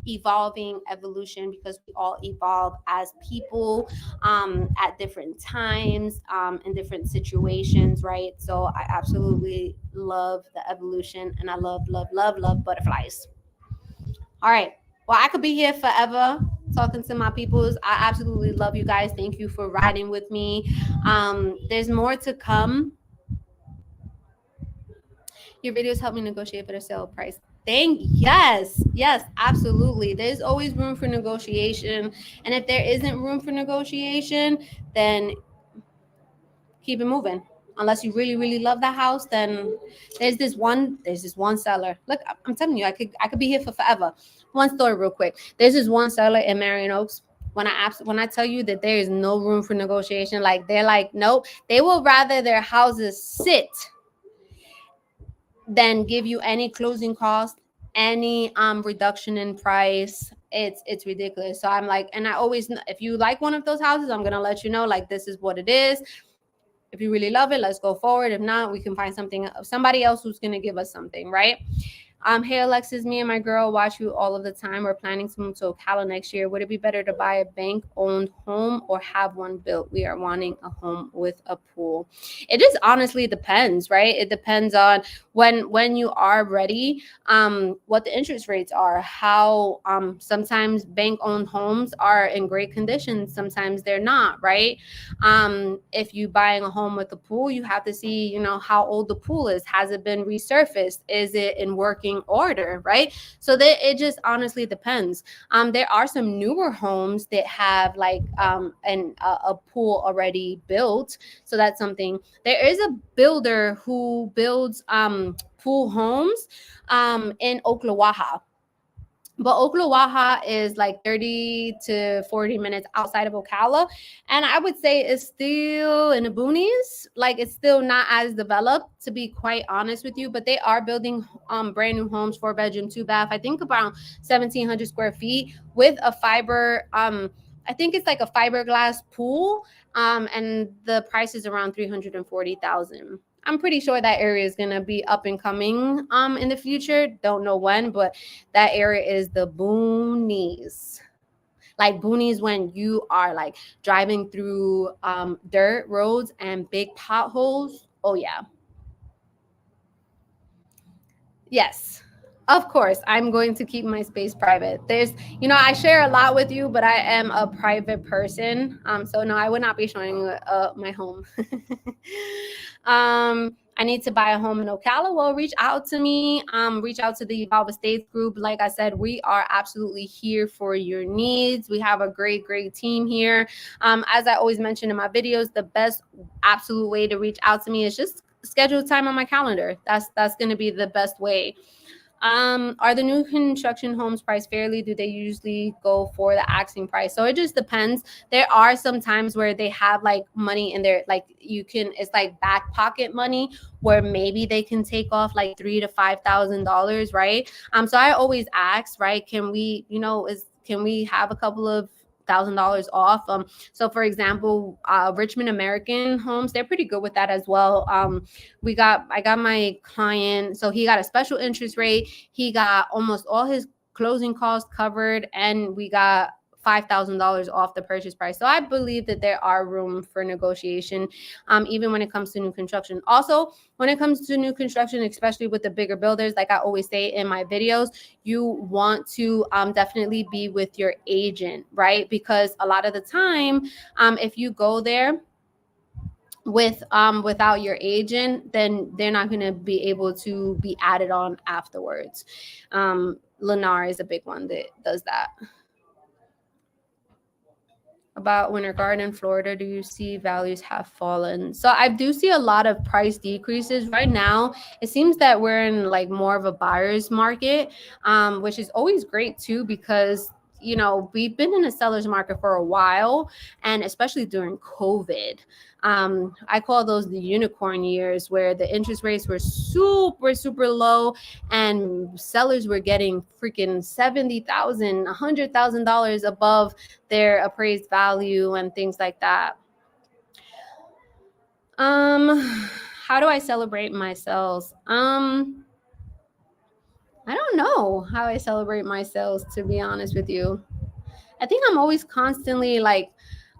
evolving, evolution, because we all evolve as people at different times, in different situations, right? So I absolutely love the evolution, and I love, love, love, love butterflies. All right. Well, I could be here forever talking to my peoples. I absolutely love you guys. Thank you for riding with me. There's more to come. Your videos help me negotiate better sale price. Yes, absolutely. There's always room for negotiation. And if there isn't room for negotiation, then keep it moving. Unless you really, really love that house, then there's this one seller. Look, I'm telling you, I could be here for forever. One story real quick. There's this one seller in Marion Oaks. When I tell you that there is no room for negotiation, like they're like, nope, they will rather their houses sit than give you any closing cost, any reduction in price. It's ridiculous. So I'm like, and I always, if you like one of those houses, I'm gonna let you know, like, this is what it is. If you really love it, let's go forward. If not, we can find somebody else who's gonna give us something, right? Hey Alexis, me and my girl watch you all of the time. We're planning to move to Ocala next year. Would it be better to buy a bank-owned home or have one built? We are wanting a home with a pool. It just honestly depends, right? It depends on when you are ready, what the interest rates are, how sometimes bank-owned homes are in great condition, sometimes they're not, right? If you buying a home with a pool, you have to see, how old the pool is. Has it been resurfaced? Is it in working order, right? So that it just honestly depends. There are some newer homes that have like a pool already built, so that's something. There is a builder who builds pool homes in Oklawaha, but Oklawaha is like 30 to 40 minutes outside of Ocala. And I would say it's still in the boonies. Like it's still not as developed, to be quite honest with you. But they are building brand new homes, 4 bedroom, 2 bath. I think around 1,700 square feet with a fiber. I think it's like a fiberglass pool. And the price is around 340,000. I'm pretty sure that area is gonna be up and coming in the future. Don't know when, but that area is the boonies. Like boonies when you are like driving through dirt roads and big potholes. Oh yeah. Yes. Of course, I'm going to keep my space private. I share a lot with you, but I am a private person. So no, I would not be showing my home. I need to buy a home in Ocala. Well, reach out to me. Reach out to the Evolve Estates group. Like I said, we are absolutely here for your needs. We have a great, great team here. As I always mention in my videos, the best absolute way to reach out to me is just schedule time on my calendar. That's going to be the best way. Are the new construction homes priced fairly? Do they usually go for the asking price? So it just depends. There are some times where they have like money in there, like it's like back pocket money where maybe they can take off like $3,000 to $5,000, right? So I always ask, right? Can we have a couple of $1,000 off? So for example, Richmond American Homes, they're pretty good with that as well. I got my client, so he got a special interest rate. He got almost all his closing costs covered, and we got $5,000 off the purchase price. So I believe that there are room for negotiation, even when it comes to new construction. Also, when it comes to new construction, especially with the bigger builders, like I always say in my videos, you want to definitely be with your agent, right? Because a lot of the time, if you go there without your agent, then they're not going to be able to be added on afterwards. Lennar is a big one that does that. About Winter Garden, Florida, do you see values have fallen? So I do see a lot of price decreases right now. It seems that we're in like more of a buyer's market, which is always great too, because we've been in a seller's market for a while, and especially during COVID. I call those the unicorn years, where the interest rates were super, super low, and sellers were getting freaking $70,000, $100,000 above their appraised value and things like that. How do I celebrate my sales? I don't know how I celebrate my sales, to be honest with you. I think I'm always constantly like,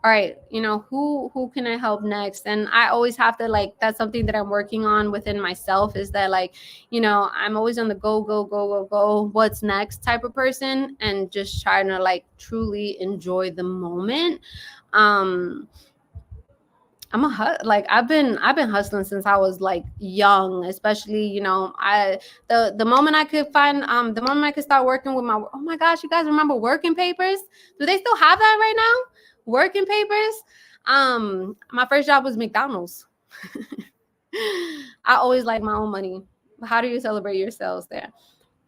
all right, who can I help next? And I always have to like, that's something that I'm working on within myself, is that like, I'm always on the go, go, go, go, go, what's next type of person, and just trying to like truly enjoy the moment. I've been hustling since I was like young, especially the moment I could find the moment I could start working with my, oh my gosh, you guys remember working papers? Do they still have that right now? Working papers. My first job was McDonald's. I always like my own money. How do you celebrate your sales there?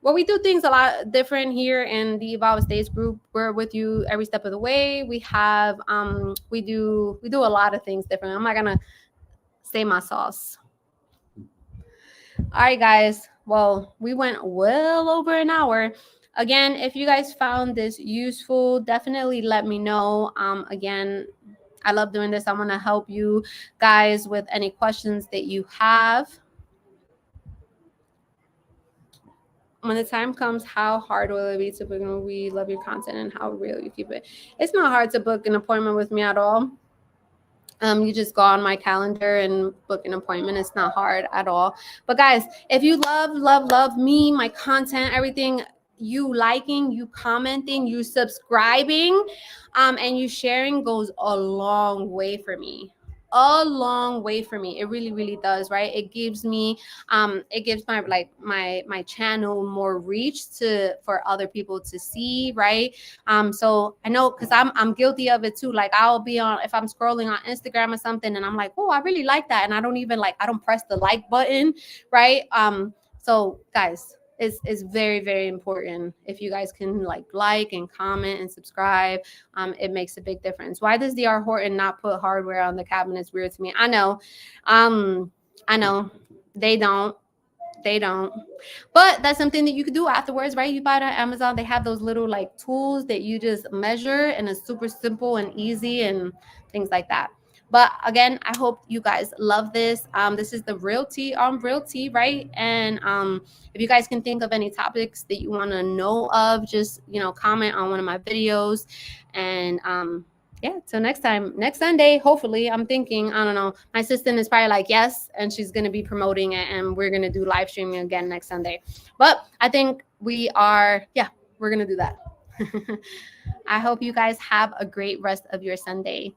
Well, we do things a lot different here in the Evolve Estates group. We're with you every step of the way. We have we do a lot of things different. I'm not gonna say my sauce. All right, guys. Well, we went well over an hour. Again, if you guys found this useful, definitely let me know. Again, I love doing this. I want to help you guys with any questions that you have. when the time comes, how hard will it be to book? We love your content and how real you keep it. It's not hard to book an appointment with me at all. You just go on my calendar and book an appointment. It's not hard at all. But guys, if you love me, my content, everything, you liking, you commenting, you subscribing, and you sharing goes a long way for me. A long way for me. It really does, right? It gives my my channel more reach to for other people to see, right? So I know, because I'm guilty of it too. Like, I'll be on, if I'm scrolling on Instagram or something, and I'm like, oh, I really like that, and I don't even I don't press the like button, right? So guys, it's very important if you guys can like and comment and subscribe. It makes a big difference. Why does DR Horton not put hardware on the cabinets? Weird to me. I know, I know they don't. They don't. But that's something that you could do afterwards, right? You buy it on Amazon. They have those little tools that you just measure, and it's super simple and easy and things like that. But again, I hope you guys love this. This is the Realty on Realty, right? And if you guys can think of any topics that you want to know of, just comment on one of my videos. And yeah, so next time, next Sunday, hopefully, I'm thinking, I don't know, my assistant is probably like, yes, and she's going to be promoting it, and we're going to do live streaming again next Sunday. But I think we're going to do that. I hope you guys have a great rest of your Sunday.